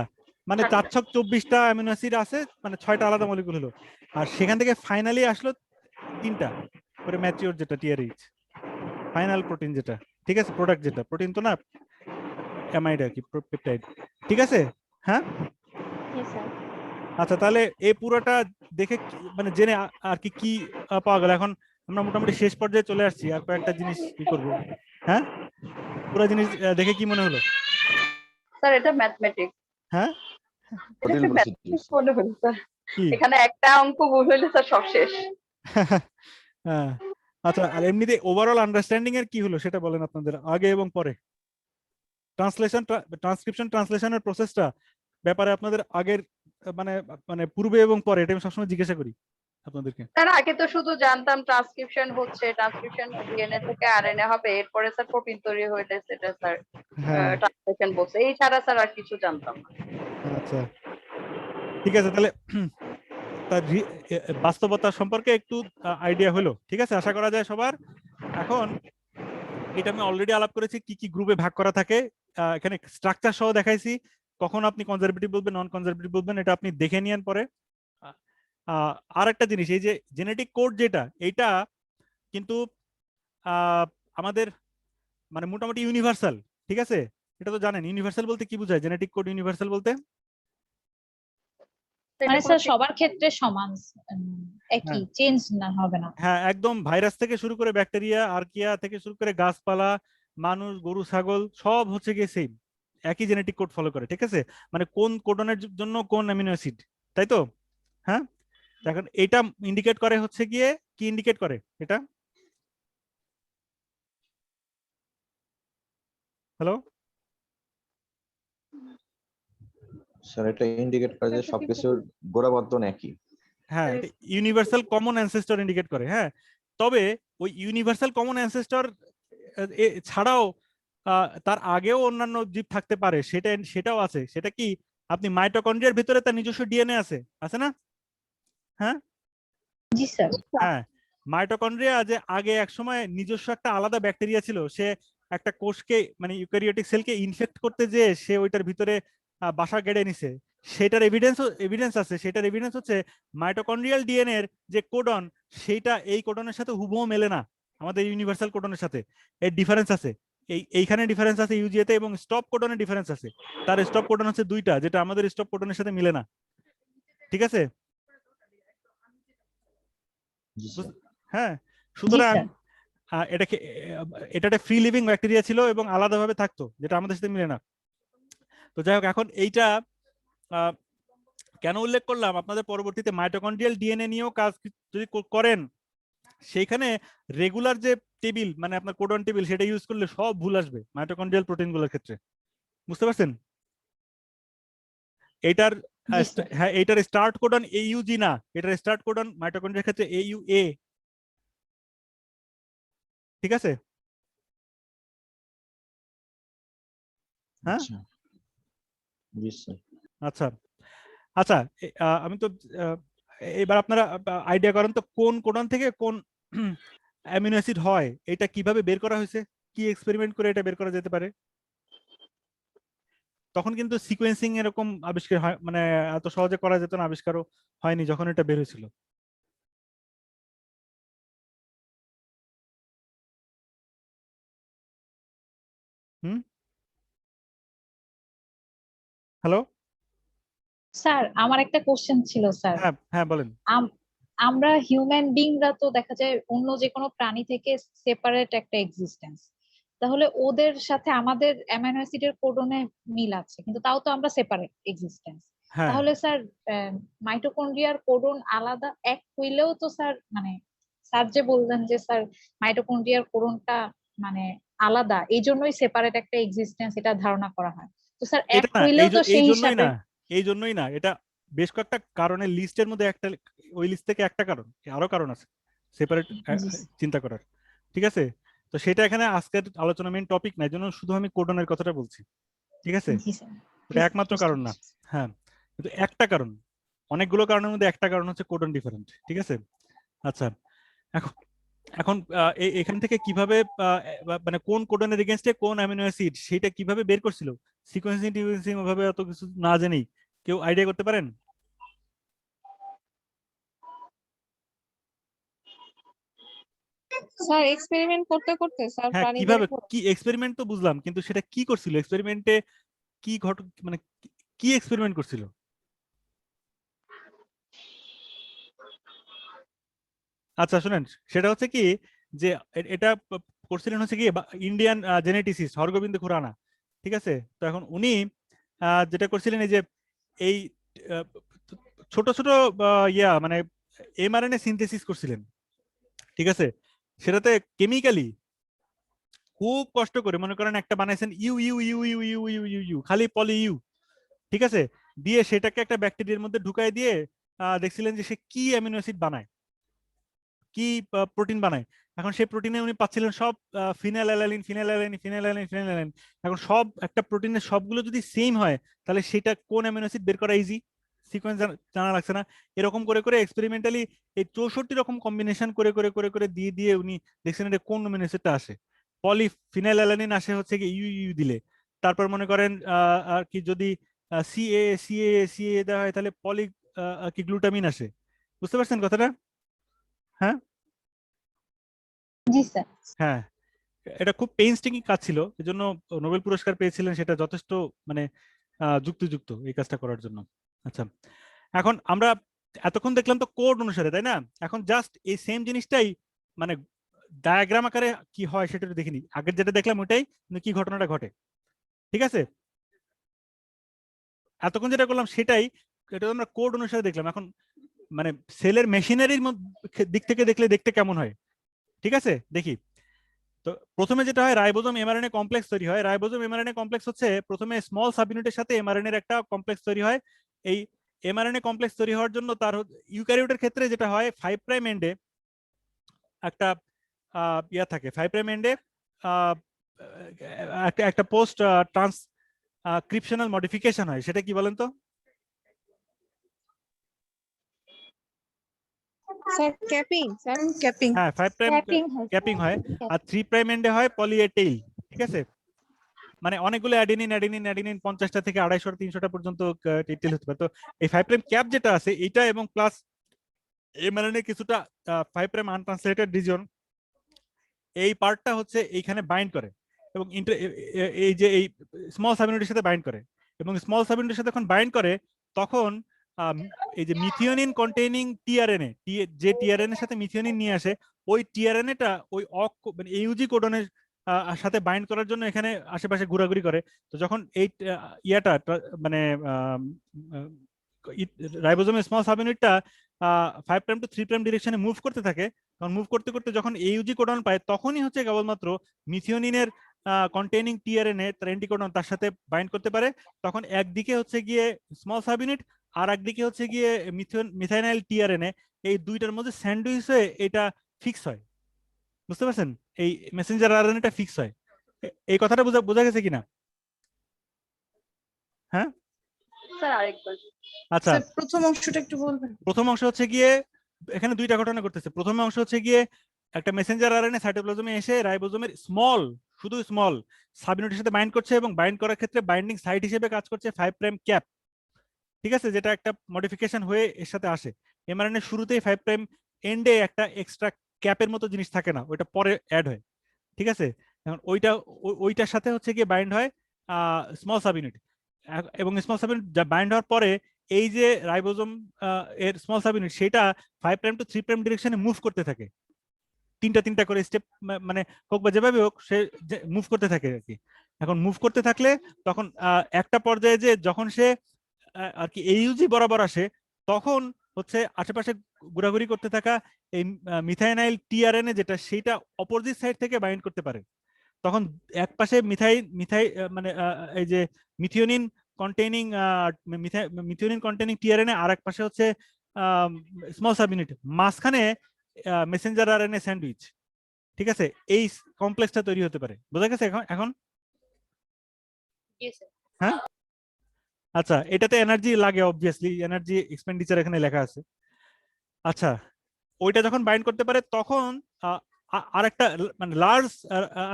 মানে 424টা অ্যামিনো অ্যাসিড আছে, মানে 6টা আলাদা মলিকিউল হলো। আর সেখান থেকে ফাইনালি আসলো 3টা করে ম্যাচিওর, যেটা টিআরএইচ ফাইনাল প্রোটিন যেটা। ঠিক আছে, প্রোডাক্ট যেটা, প্রোটিন তো না, অ্যামাইড আর কি, পেপটাইড। ঠিক আছে, হ্যাঁ আচ্ছা, তাহলে এই পুরোটা দেখে মানে জেনে আর কি কি পাওয়া গেল। এখন আমরা মোটামুটি শেষ পর্যায়ে চলে আসছি, আর কয়েকটা জিনিস কি করব। হ্যাঁ, পুরো জিনিস দেখে কি মনে হলো? স্যার এটা ম্যাথমেটিক্স। হ্যাঁ এটা একটা ম্যাথমেটিক্স মনে হলো স্যার। কি এখানে একটা অঙ্ক ভুল হইলে স্যার সব শেষ। হ্যাঁ আচ্ছা, আর এমনিতে ওভারঅল আন্ডারস্ট্যান্ডিং এর কি হলো সেটা বলেন আপনাদের, আগে এবং পরে। ট্রান্সক্রিপশন ট্রান্সলেশনের প্রসেসটা ব্যাপারে আপনাদের আগের মানে মানে পূর্বে এবং পরে, এটা আমি সবসময় জিজ্ঞাসা করি আপনাদেরকে। স্যার আগে তো শুধু জানতাম ট্রান্সক্রিপশন হচ্ছে, ট্রান্সক্রিপশন ডিএনএ থেকে আরএনএ হবে, এরপরে স্যার প্রোটিন তৈরি হইলে সেটা স্যার হ্যাঁ ট্রান্সলেশন বলছে, এই ছাড়া স্যার আর কিছু জানতাম না। আচ্ছা ঠিক আছে, তাহলে তার বাস্তবতা সম্পর্কে একটু আইডিয়া হলো। ঠিক আছে, আশা করা যায় সবার। এখন এটা আমি অলরেডি আলাপ করেছি কি কি গ্রুপে ভাগ করা থাকে, এখানে স্ট্রাকচার সহ দেখাইছি। কখন আপনি কনজারভেটিভ বলবেন, নন কনজারভেটিভ বলবেন, এটা আপনি দেখে নিয়েন পরে। আর একটা জিনিস, এই যে জেনেটিক কোড যেটা, এইটা কিন্তু আমাদের মানে মোটামুটি ইউনিভার্সাল। ঠিক আছে, এটা তো জানেন ইউনিভার্সাল বলতে কি বোঝায়, জেনেটিক কোড ইউনিভার্সাল বলতে? মানে স্যার সবার ক্ষেত্রে সমান, একই, চেঞ্জ না হবে না। হ্যাঁ একদম, ভাইরাস থেকে শুরু করে ব্যাকটেরিয়া, আর্কিয়া থেকে শুরু করে গাছপালা, মানুষ, গরু, ছাগল সব হচ্ছে গিয়ে সেম, একই জেনেটিক কোড ফলো করে। ঠিক আছে, মানে কোন কোডনের জন্য কোন অ্যামিনো অ্যাসিড, তাই তো? হ্যাঁ, এখন এটা ইন্ডিকেট করে হচ্ছে গিয়ে, কি ইন্ডিকেট করে এটা? হ্যালো স্যার এটা ইন্ডিকেট করে যে সবকিছুর গোড়াবর্ধন একই। হ্যাঁ, ইউনিভার্সাল কমন অ্যানসেস্টর ইন্ডিকেট করে। হ্যাঁ, তবে ওই ইউনিভার্সাল কমন অ্যানসেস্টর ছাড়াও তার আগেও অন্যান্য জীব থাকতে পারে, সেটাও আছে। সেটা কি, আপনি মাইটোকন্ড্রিয়ার ভিতরে তার নিজস্ব ডিএনএ আছে না? হ্যাঁ জি স্যার। হ্যাঁ, মাইটোকন্ড্রিয়া যে আগে একসময় নিজস্ব একটা আলাদা ব্যাকটেরিয়া ছিল, সে একটা কোষকে মানে ইউক্যারিওটিক সেলকে ইনফেক্ট করতে যেয়ে সে ওইটার ভিতরে বাসা গেড়ে নিছে। সেটার এভিডেন্স আছে। সেটার এভিডেন্স হচ্ছে মাইটোকন্ড্রিয়াল ডিএনএ এর যে কোডন, সেইটা এই কোডনের সাথে হুবহু মেলে না আমাদের ইউনিভার্সাল কোডনের সাথে। এর ডিফারেন্স আছে, এইখানে ডিফারেন্স আছে ইউজিএতে, এবং স্টপ কোডনের ডিফারেন্স আছে। তার স্টপ কোডন হচ্ছে 2টা, যেটা আমাদের স্টপ কোডনের সাথে মিলে না। ঠিক আছে, জি স্যার। হ্যাঁ, জি সুতরাং স্যার। এটাকে এটা একটা ফ্রি লিভিং ব্যাকটেরিয়া ছিল এবং আলাদাভাবে থাকতো, যেটা আমাদের সাথে মিলে না। তো যাই হোক, এখন এইটা কেন উল্লেখ করলাম, আপনাদের পরবর্তীতে মাইটোকন্ড্রিয়াল ডিএনএ নিয়েও কাজ যদি করেন, সেইখানে রেগুলার যে টেবিল মানে আপনার কোডন টেবিল, সেটা ইউজ করলে সব ভুল আসবে মাইটোকন্ড্রিয়াল প্রোটিনগুলোর ক্ষেত্রে। বুঝতে পারছেন? এটার জি স্যার। হ্যাঁ এটার স্টার্ট কোডন AUG না, এটার স্টার্ট কোডন মাইটোকন্ড্রিয়ার ক্ষেত্রে AUA। ঠিক আছে? হ্যাঁ আচ্ছা জি স্যার। আচ্ছা আচ্ছা আমি তো এবার আপনারা আইডিয়া করেন তো কোন কোডন থেকে কোন অ্যামিনো অ্যাসিড হয় এটা কিভাবে বের করা হয়েছে, কি এক্সপেরিমেন্ট করে এটা বের করা যেতে পারে? তখন কিন্তু সিকোয়েন্সিং এরকম আবিষ্কার হয়, মানে এত সহজে করা যেত না, আবিষ্কারও হয়নি যখন এটা বের হয়েছিল। হুম, হ্যালো, স্যার আমার একটা কোশ্চেন ছিল স্যার। হ্যাঁ হ্যাঁ বলেন। আমরা হিউম্যান বিংরা তো দেখা যায় অন্য যে কোনো প্রাণী থেকে সেপারেট একটা এক্সিস্টেন্স, তাহলে ওদের সাথে আমাদের অ্যামাইনো অ্যাসিডের কোডনে মিল আছে, কিন্তু তাও তো আমরা সেপারেট এক্সিস্টেন্স। হ্যাঁ তাহলে স্যার মাইটোকন্ড্রিয়ার কোডন আলাদা এক হইলেও তো স্যার, মানে স্যার যে বললেন যে স্যার মাইটোকন্ড্রিয়ার কোডনটা মানে আলাদা, এই জন্যই সেপারেট একটা এক্সিস্টেন্স এটা ধারণা করা হয়। তো স্যার এক এটা না, হইলেও তো এই সেই জন্যই হিসাবে। না, এই জন্যই না, এটা বেশ কয়েকটা কারণের লিস্টের মধ্যে একটা, ওই লিস্ট থেকে একটা কারণ, আরো কারণ আছে সেপারেট জি চিন্তা করার। ঠিক আছে, তো সেটা এখানে আজকের আলোচনা মেইন টপিক না, এই জন্য শুধু আমি কোডনের কথাটা বলছি। ঠিক আছে, জি স্যার। ওটা একমাত্র কারণ না। হ্যাঁ, কিন্তু একটা কারণ, অনেকগুলো কারণের মধ্যে একটা কারণ হচ্ছে কোডন ডিফারেন্ট। ঠিক আছে, আচ্ছা এখন এখন এখান থেকে কিভাবে মানে কোন কোডনের এগেইনস্টে কোন অ্যামিনো অ্যাসিড সেটা কিভাবে বের করছিল, সিকোয়েন্সিং টিকোয়েন্সিং ওভাবে অত কিছু না জেনেই কেউ আইডিয়া করতে পারেন? স্যার এক্সপেরিমেন্ট করতে করতে স্যার হ্যাঁ প্রাণীদের কিভাবে, উপর। কি এক্সপেরিমেন্ট তো বুঝলাম, কিন্তু সেটা কি করছিল এক্সপেরিমেন্টে, কি মানে কি এক্সপেরিমেন্ট করছিল? আচ্ছা শুনেন, সেটা হচ্ছে কি যে এটা করছিলেন হচ্ছে কি ইন্ডিয়ান জেনেটিসিস্ট হরগোবিন্দ খুরানা। ঠিক আছে, তো এখন উনি যেটা করছিলেন এই যে এই আহ, ছোট ছোট মানে এমআরএনএ সিনথেসিস করছিলেন। ঠিক আছে, সেটাতে কেমিক্যালি খুব কষ্ট করে, মনে করেন একটা বানাইছেন U U U U U U U U খালি পলি ইউ। ঠিক আছে, দিয়ে সেটাকে একটা ব্যাকটেরিয়ার মধ্যে ঢুকাই দিয়ে দেখছিলেন যে সে কি অ্যামিনো অ্যাসিড বানায়, কি প্রোটিন বানায়। এখন সেই প্রোটিনে উনি পাচ্ছিলেন সব phenyl alanine phenyl alanine phenyl alanine phenyl alanine. এখন সব একটা প্রোটিনের সবগুলো যদি সেম হয় তাহলে সেটা কোন অ্যামিনো অ্যাসিড বের করা ইজি, সিকোয়েন্স জানা লাগছে না। এরকম করে করে এক্সপেরিমেন্টালি এই 64 রকম কম্বিনেশন করে করে করে করে দিয়ে দিয়ে উনি দেখছেন এটা কোন অ্যামিনো অ্যাসিডটা আসে। পলি ফিনাইল অ্যালানিন আসে হচ্ছে কি ইউ ইউ দিলে। তারপর মনে করেন আর কি যদি সিএ সিএ সিএ দেওয়া হয় তাহলে পলি কি গ্লুটামিন আসে। বুঝতে পারছেন কথাটা? হ্যাঁ জি স্যার। হ্যাঁ, এটা খুব পেইনস্টেকিং কাজ ছিল, এজন্য নোবেল পুরস্কার পেয়েছিলেন, সেটা যথেষ্ট মানে যুক্তিযুক্ত এই কাজটা করার জন্য। আচ্ছা, এখন আমরা এতক্ষণ দেখলাম তো কোড অনুসারে, তাই না? এখন জাস্ট এই সেম জিনিসটাই মানে ডায়াগ্রাম আকারে কি হয় সেটা একটু দেখিনি। আগের যেটা দেখলাম ওইটাই, কিন্তু কি ঘটনাটা ঘটে। ঠিক আছে, এতক্ষণ যেটা করলাম সেটাই, এটা আমরা কোড অনুসারে দেখলাম। এখন মানে সেলের মেশিনারির দিক থেকে দেখলে দেখতে কেমন হয়। ঠিক আছে, দেখি। তো প্রথমে যেটা হয়, রাইবোজোম এমআরএনএ কমপ্লেক্স তৈরি হয়। রাইবোজোম এমআরএনএ কমপ্লেক্স হচ্ছে প্রথমে স্মল সাবইউনিটের সাথে এমআরএনএ এর একটা কমপ্লেক্স তৈরি হয়। এই এমআরএনএ কমপ্লেক্স তৈরি হওয়ার জন্য তার ইউক্যারিওটের ক্ষেত্রে যেটা হয় 5 প্রাইম এন্ডে একটা ইয়া থাকে, 5 প্রাইম এন্ডে একটা পোস্ট ট্রান্সক্রিপশনাল মডিফিকেশন হয়। সেটা কি বলেন তো? Sir capping, sir capping. হ্যাঁ 5 প্রাইম ক্যাপিং হয়, আর 3 প্রাইম এন্ডে হয় পলি এ টেইল। ঠিক আছে, মানে অনেকগুলো অ্যাডেনিন অ্যাডেনিন অ্যাডেনিন 50টা থেকে 250 300টা পর্যন্ত টেইল হতে পারে। তো এই 5 প্রাইম ক্যাপ যেটা আছে এটা এবং প্লাস এমআরএনএ কিছুটা 5 প্রাইম আনট্রান্সলেটেড রিজন, এই পার্টটা হচ্ছে এইখানে বাইন্ড করে এবং এই যে এই স্মল সাবইউনিটের সাথে বাইন্ড করে, এবং স্মল সাবইউনিটের সাথে যখন বাইন্ড করে তখন এই যে মিথিওনিন কন্টেইনিং টিআরএনএ, যে টিআরএনএ এর সাথে মিথিওনিন নিয়ে আসে, ওই টিআরএনএটা ওই মানে ইউজি কোডনের সাথে বাইন্ড করার জন্য এখানে আশেপাশে ঘোরাঘুরি করে। তো যখন এই ইয়াটা মানে রাইবোজোমের স্মল সাবইউনিটটা 5 প্রাইম টু 3 প্রাইম ডিরেকশনে মুভ করতে থাকে, তখন মুভ করতে করতে যখন এইউজি কোডন পায় তখনই হচ্ছে কেবলমাত্র মিথিওনিনের কন্টেইনিং টিআরএনএ তার অ্যান্টিকোডন তার সাথে বাইন্ড করতে পারে, তখন একদিকে হচ্ছে গিয়ে স্মল সাব ইউনিট আর একদিকে হচ্ছে গিয়ে মিথাইনাইল টিআরএনএ, এই দুইটার মধ্যে স্যান্ডউইচ হয়ে এটা ফিক্স হয়। বুঝতে পারছেন? এই মেসেঞ্জার আরএনএটা ফিক্স হয়। এই কথাটা বোঝা গেছে কিনা? হ্যাঁ স্যার আরেকবার। আচ্ছা, স্যার প্রথম অংশটা একটু বলবেন? প্রথম অংশ হচ্ছে গিয়ে এখানে দুইটা ঘটনা ঘটতেছে। প্রথম অংশ হচ্ছে গিয়ে একটা মেসেঞ্জার আরএনএ সাইটোপ্লাজমে এসে রাইবোজোমের শুধু স্মল সাবইউনিটের সাথে বাইন্ড করছে এবং বাইন্ড করার ক্ষেত্রে বাইন্ডিং সাইট হিসেবে কাজ করছে 5 প্রাইম ক্যাপ, ঠিক আছে, যেটা একটা মডিফিকেশন হয়ে এর সাথে আসে। এমআরএনএ শুরুতেই 5 প্রাইম এন্ডে একটা এক্সট্রা ক্যাপের মতো জিনিস থাকে না, ওইটা পরে অ্যাড হয়, ঠিক আছে। এখন ওইটার সাথে হচ্ছে গিয়ে বাইন্ড হয় স্মল সাবইউনিট, এবং স্মল সাবইউনিট যা বাইন্ড হওয়ার পরে এই যে রাইবোজোম এর স্মল সাবইউনিট সেটা 5 প্রাইম টু 3 প্রাইম ডিরেকশনে মুভ করতে থাকে, তিনটা করে স্টেপ, মানে হোক বা যেভাবে হোক সে মুভ করতে থাকে আর কি। এখন মুভ করতে থাকলে তখন একটা পর্যায়ে যে যখন সে আর কি এইউজি বরাবর আসে, তখন হচ্ছে আশেপাশে ঘোরাঘুরি করতে থাকা এই মিথাইনাইল টিআরএনএ যেটা, সেটা অপোজিট সাইড থেকে বাইন্ড করতে পারে। তখন এক পাশে মানে এই যে মিথিওনিন কন্টেইনিং টিআরএনএ, আর এক পাশে হচ্ছে স্মল সাবইউনিট, মাঝখানে মেসেঞ্জার আরএনএ স্যান্ডউইচ, ঠিক আছে। এই কমপ্লেক্সটা তৈরি হতে পারে। বোঝা গেছে এখন? জি স্যার। হ্যাঁ আচ্ছা, এটাতে এনার্জি লাগে, অবভিয়াসলি এনার্জি এক্সপেন্ডিচার এখানে লেখা আছে। আচ্ছা, ওইটা যখন বাইন্ড করতে পারে তখন আরেকটা মানে লার্জ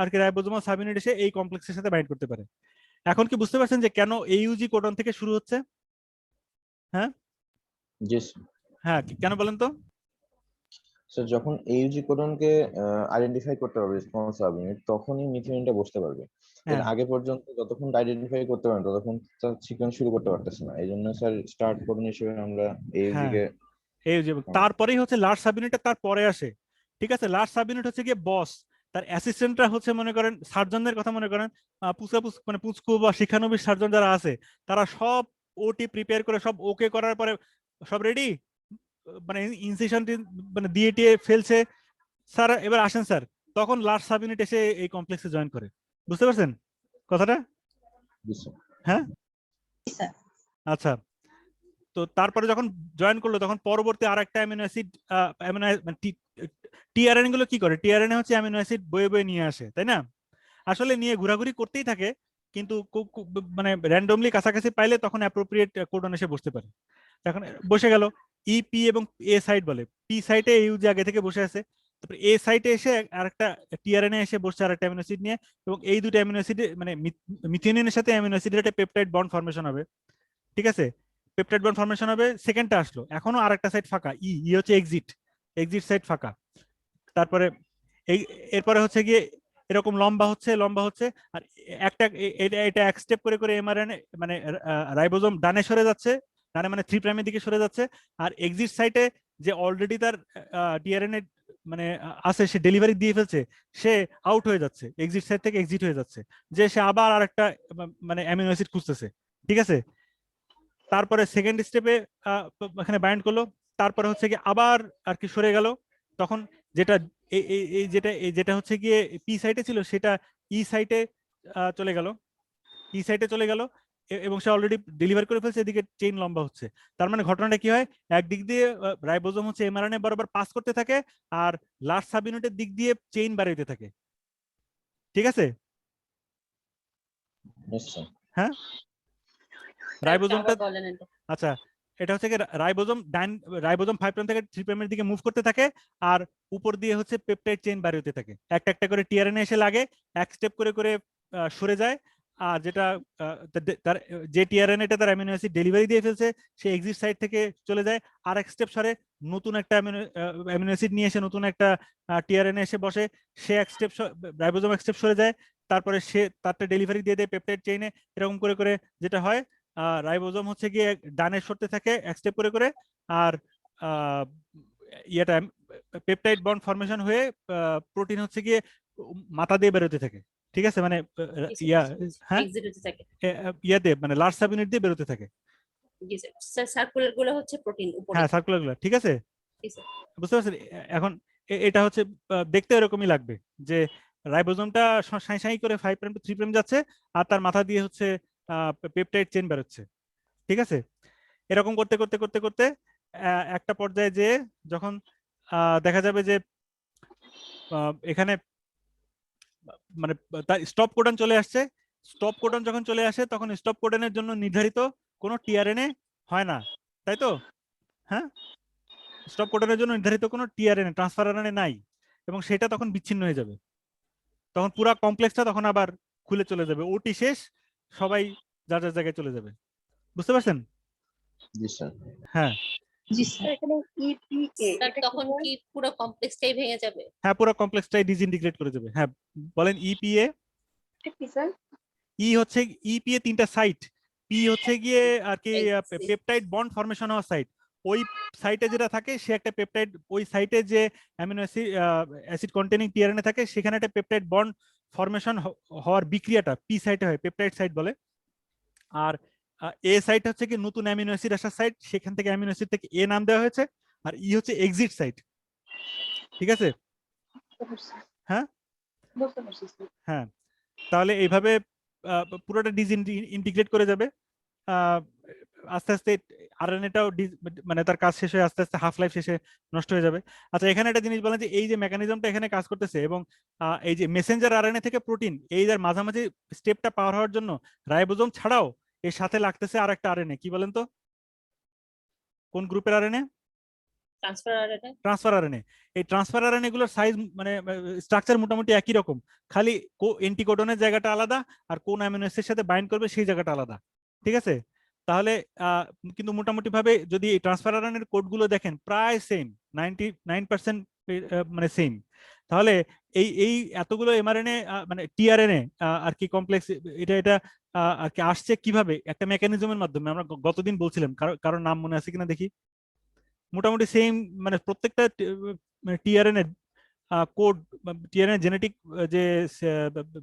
আর কি রাইবোজোমাল সাবইউনিট এসে এই কমপ্লেক্সের সাথে বাইন্ড করতে পারে। এখন কি বুঝতে পারছেন যে কেন এইউজি কোডন থেকে শুরু হচ্ছে? হ্যাঁ জি হ্যাঁ, কেন বলেন তো? স্যার, যখন এইউজি কোডনকে আইডেন্টিফাই করতে পারবে স্মল সাবইউনিট, তখনই মিথিওনিনটা বসতে পারবে। এর হ্যাঁ, আগে পর্যন্ত যতক্ষণ আইডেন্টিফাই করতে পারেন ততক্ষণ তার সিকোয়েন্স শুরু করতে পারতেছে না। এই জন্য স্যার স্টার্ট কোডন হিসেবে আমরা এইউজি কে এই যে তারপরেই হচ্ছে লার্জ সাবইউনিটটা তারপরে আসে, ঠিক আছে। লার্জ সাবইউনিট হচ্ছে গিয়ে বস, তার অ্যাসিস্ট্যান্টরা হচ্ছে মনে করেন সার্জনদের কথা মনে করেন, মানে পুচকু বা শিক্ষানবিশ সার্জন যারা আছে তারা সব ওটি প্রিপেয়ার করে সব ওকে করার পরে সব রেডি, মানে ইনসিশন মানে দিয়ে টিয়ে ফেলছে, স্যার এবার আসেন স্যার, তখন লার্জ সাবইউনিট এসে এই কমপ্লেক্সে জয়েন করে। বুঝতে পারছেন কথাটা? হ্যাঁ আচ্ছা, তো তারপরে যখন জয়েন করলো তখন পরবর্তী আর একটা অ্যামিনো অ্যাসিড টিআরএনএ গুলো কি করে, টিআরএনএ হচ্ছে অ্যামিনো অ্যাসিড বয়ে বয়ে নিয়ে আসে, তাই না? আসলে নিয়ে ঘোরাঘুরি করতেই থাকে, কিন্তু মানে র্যান্ডমলি কাছাকাছি পাইলে তখন অ্যাপ্রোপ্রিয়েট কোডন এসে বসতে পারে। এখন বসে গেল ইপি এবং এ সাইট বলে, পি সাইটে ইউজি আগে থেকে বসে আছে, তারপরে এ সাইটে এসে আরেকটা টিআরএনএ এসে বসছে আরেকটা অ্যামিনো অ্যাসিড নিয়ে, এবং এই দুটো অ্যামিনো অ্যাসিড মানে মিথিওনিনের সাথে অ্যামিনো অ্যাসিডের একটা পেপটাইড বন্ড ফর্মেশন হবে, ঠিক আছে। পেপটাইড বন্ড ফর্মেশন হবে, সেকেন্ডটা আসলো, এখনো আরেকটা সাইড ফাঁকা, ই হচ্ছে এক্সিট সাইড ফাঁকা। তারপরে এরপরে হচ্ছে গিয়ে এরকম লম্বা হচ্ছে, আর একটা এটা এক স্টেপ করে করে এমআরএনএ মানে রাইবোজোম ডানে সরে যাচ্ছে, ডানে মানে 3 প্রাইমের দিকে সরে যাচ্ছে, আর এক্সিট সাইটে যে অলরেডি তার টিআরএনএ মানে আছে, সে ডেলিভারি দিয়ে ফেলছে, সে আউট হয়ে যাচ্ছে, এক্সিট সাইট থেকে এক্সিট হয়ে যাচ্ছে, যে সে আবার আরেকটা মানে অ্যামিনো অ্যাসিড খুঁজতেছে, ঠিক আছে। তারপরে সেকেন্ড স্টেপে এখানে বাইন্ড করলো, তারপরে হচ্ছে কি আবার আর কি সরে গেল, তখন যেটা যেটা হচ্ছে গিয়ে পি সাইটে ছিল সেটা ই সাইটে চলে গেল, এবং সে অলরেডি ডেলিভার করে ফেলছে, এদিকে চেইন লম্বা হচ্ছে। তার মানে ঘটনাটা কি হয়, একদিক দিয়ে রাইবোজোম হচ্ছে এমআরএনএ বরাবর পাস করতে থাকে, আর লার্জ সাবইউনিটের দিক দিয়ে চেইন বাড়াইতে থাকে, ঠিক আছে। হ্যাঁ রাইবোজোমটা বলেন এটা। আচ্ছা, এটা হচ্ছে রাইবোজোম 5 প্রাইম থেকে 3 প্রাইমের দিকে মুভ করতে থাকে, আর উপর দিয়ে হচ্ছে পেপটাইড চেইন বাড়িতে থাকে, একটা একটা করে টিআরএনএ এসে লাগে, এক স্টেপ করে করে সরে যায়, আর যেটা তার যে টিআরএনএটা তার অ্যামিনো অ্যাসিড ডেলিভারি দিয়ে ফেলছে সে এক্সিট সাইড থেকে চলে যায়, আর এক স্টেপ সরে নতুন একটা অ্যামিনো অ্যাসিড নিয়ে এসে নতুন একটা টিআরএনএ এসে বসে, সে এক স্টেপ রাইবোজোম এক স্টেপ সরে যায়, তারপরে সে তারটা ডেলিভারি দিয়ে দেয় পেপটাইড চেইনে, এরকম করে করে যেটা হয় রাইবোজোম হচ্ছে গিয়ে ডানে সরতে থাকে এক স্টেপ করে করে, আর ইয়েটা পেপটাইড বন্ড ফর্মেশন হয়ে প্রোটিন হচ্ছে গিয়ে মাথা দিয়ে বেরোতে থাকে, ঠিক আছে, মানে হ্যাঁ এক্সিট হতে থাকে। ইয়াতে মানে লার্জ সাবইউনিট দিয়ে বেরোতে থাকে। জি স্যার, সার্কুলার গুলো হচ্ছে প্রোটিন উপরে। হ্যাঁ সার্কুলার গুলো, ঠিক আছে, জি স্যার। বুঝতে পারছেন। এখন এটা হচ্ছে দেখতে এরকমই লাগবে, যে রাইবোজোমটা সাই সাই করে 5 প্রাইম টু 3 প্রাইম যাচ্ছে, আর তার মাথা দিয়ে হচ্ছে পেপটাইড চেইন বেরোচ্ছে। ঠিক আছে, এরকম করতে করতে করতে করতে একটা পর্যায়ে যে যখন দেখা যাবে যে এখানে মানে তার স্টপ কোডন চলে আসছে, স্টপ কোডন যখন চলে আসে তখন স্টপ কোডনের জন্য নির্ধারিত কোনো টিআরএনএ হয় না, তাই তো? হ্যাঁ, স্টপ কোডনের জন্য নির্ধারিত কোনো টিআরএনএ ট্রান্সফার আরএনএ নাই, এবং সেটা তখন বিচ্ছিন্ন হয়ে যাবে। তখন পুরা কমপ্লেক্সটা তখন আবার খুলে চলে যাবে, ওটি শেষ, সবাই যার যার জায়গায় চলে যাবে। বুঝতে পারছেন? জি স্যার। হ্যাঁ জি স্যার। এখানে ইপিএ স্যার তখন কি পুরো কমপ্লেক্সটাই ভেঙে যাবে? হ্যাঁ, পুরো কমপ্লেক্সটাই ডিসইন্টিগ্রেট করে দেবে। হ্যাঁ বলেন, ইপিএ কি স্যার? ই হচ্ছে ইপিএ 3টা সাইট, পি হচ্ছে গিয়ে আর কি Exit. পেপটাইড বন্ড ফরমেশন হওয়ার সাইট। ওই সাইটে যেটা থাকে সে একটা পেপটাইড, ওই সাইটে যে অ্যামিনো অ্যাসিড কন্টেনিং টিআরএনএ থাকে সেখানে একটা পেপটাইড বন্ড ফরমেশন হওয়ার বিক্রিয়াটা পি সাইটে হয়, পেপটাইড সাইট বলে। আর এ সাইট হচ্ছে কি নতুন অ্যামিনো অ্যাসিড আসার সাইট, সেখান থেকে অ্যামিনো অ্যাসিড থেকে এ নাম দেওয়া হয়েছে। আর ই হচ্ছে এক্সিট সাইট। ঠিক আছে? হ্যাঁ বুঝতে পারছি স্যার। হ্যাঁ, তাহলে এইভাবে পুরোটা ইন্টিগ্রেট করে যাবে। আস্তে আস্তে আরএনএটাও মানে তার কাজ শেষ হয়ে আস্তে আস্তে হাফ লাইফ শেষে নষ্ট হয়ে যাবে। আচ্ছা, এখানে একটা জিনিস বলেন যে এই যে মেকানিজমটা এখানে কাজ করতেছে, এবং এই যে মেসেঞ্জার আরএনএ থেকে প্রোটিন, এই যার মাঝামাঝি স্টেপটা পার হওয়ার জন্য রাইবোজোম ছাড়াও এর সাথে লাগতেছে আর একটা আরএনএ। কি বলেন তো, কোন গ্রুপের RNA? Transfer RNA. Transfer RNA. এই ট্রান্সফার আরএনএ গুলোর সাইজ মানে স্ট্রাকচার মোটামুটি একই রকম, খালি এন্টিকোডনের জায়গাটা আলাদা আর কোন অ্যামিনো অ্যাসিডের সাথে বাইন্ড করবে সেই জায়গাটা আলাদা। ঠিক আছে, তাহলে কিন্তু মোটামুটি ভাবে যদি এই ট্রান্সফার আরএনএর কোডগুলো দেখেন প্রায় সেম, 99% মানে সেম। তাহলে এই এই এতগুলো এমআরএনএ মানে টিআরএনএ আর কি কমপ্লেক্স, এটা এটা আর কি আসছে কিভাবে? একটা মেকানিজমের মাধ্যমে। আমরা গতদিন বলছিলাম, কারণ নাম মনে আছে কিনা দেখি। মোটামুটি সেম, মানে প্রত্যেকটা টিআরএনএ কোড, টিআরএনএ জেনেটিক যে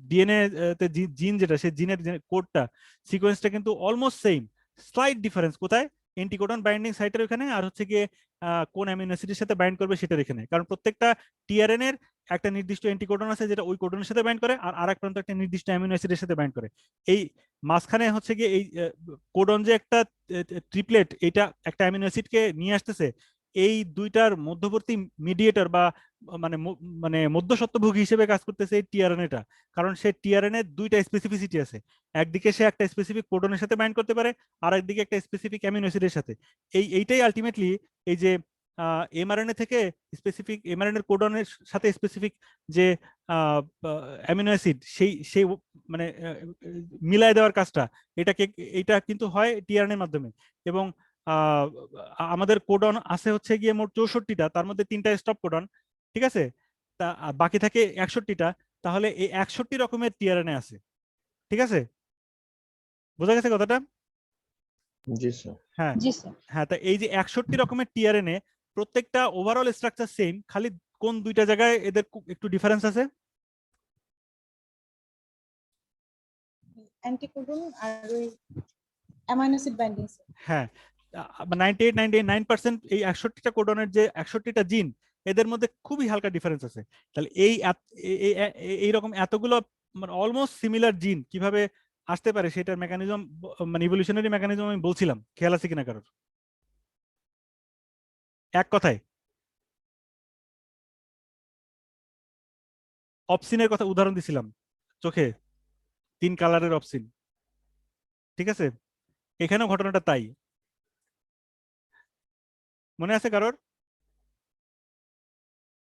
ডিএনএ তে জিন যেটা, সেই জিনের কোডটা সিকোয়েন্সটা কিন্তু অলমোস্ট সেম। স্লাইট ডিফারেন্স কোথায়? এন্টিকোডন বাইন্ডিং সাইটের ওখানে, আর হচ্ছে গিয়ে কোন অ্যামিনো অ্যাসিডের সাথে বাইন্ড করবে সেটার এখানে। কারণ প্রত্যেকটা টিআরএন এর একটা নির্দিষ্ট এন্টিকোডন আছে যেটা ওই কোডনের সাথে বাইন্ড করে, আর আরেক প্রান্ত একটা নির্দিষ্ট অ্যামিনো অ্যাসিডের সাথে বাইন্ড করে। এই মাঝখানে হচ্ছে গিয়ে এই কোডন যে একটা ট্রিপলেট, এটা একটা অ্যামিনো অ্যাসিডকে নিয়ে আসতেছে, এই দুইটার মধ্যবর্তী মিডিয়েটর বা মানে মানে মধ্যস্বত্বভোগী হিসেবে কাজ করতেছে এই টিআরএনএটা। কারণ সে টিআরএনএ দুইটা স্পেসিফিসিটি আছে, একদিকে সে একটা স্পেসিফিক কোডনের সাথে বাইন্ড করতে পারে, আর একদিকে একটা স্পেসিফিক অ্যামিনো অ্যাসিডের সাথে। এইটাই আলটিমেটলি এই যে এমআরএনএ থেকে স্পেসিফিক এমআরএনএর কোডনের সাথে স্পেসিফিক যে অ্যামিনো অ্যাসিড সেই সেই মানে মিলায় দেওয়ার কাজটা, এটা কিন্তু হয় টিআরএনএর মাধ্যমে। এবং আমাদের কোডন আছে হচ্ছে গিয়ে মোট 64টা, তার মধ্যে 3টা স্টপ কোডন। ঠিক আছে, তা বাকি থাকে 61টা। তাহলে এই 61 রকমের টিআরএনএ আছে। ঠিক আছে, বোঝা গেছে কথাটা? জি স্যার। হ্যাঁ জি স্যার। হ্যাঁ, তা এই যে 61 রকমের টিআরএনএ, প্রত্যেকটা ওভারঅল স্ট্রাকচার সেম, খালি কোন দুইটা জায়গায় এদের একটু ডিফারেন্স আছে? অ্যান্টিকোডন আর ওই অ্যামাইনো অ্যাসিড বাইন্ডিং। হ্যাঁ, 99% এই 61টা কোডনের যে 61টা জিন, এদের মধ্যে খুবই হালকা ডিফারেন্স আছে। তাহলে এইরকম এতগুলো মানে অলমোস্ট সিমিলার জিন কিভাবে আসতে পারে সেটার মেকানিজম, মানে ইভলিউশনারি মেকানিজম আমি বলছিলাম, খেয়াল আছে কিনা কারোর? এক কথায় অপসিনের কথা উদাহরণ দিছিলাম, চোখে 3 কালারের অপসিন। ঠিক আছে, এখানেও ঘটনাটা তাই। মনে আছে কারোর?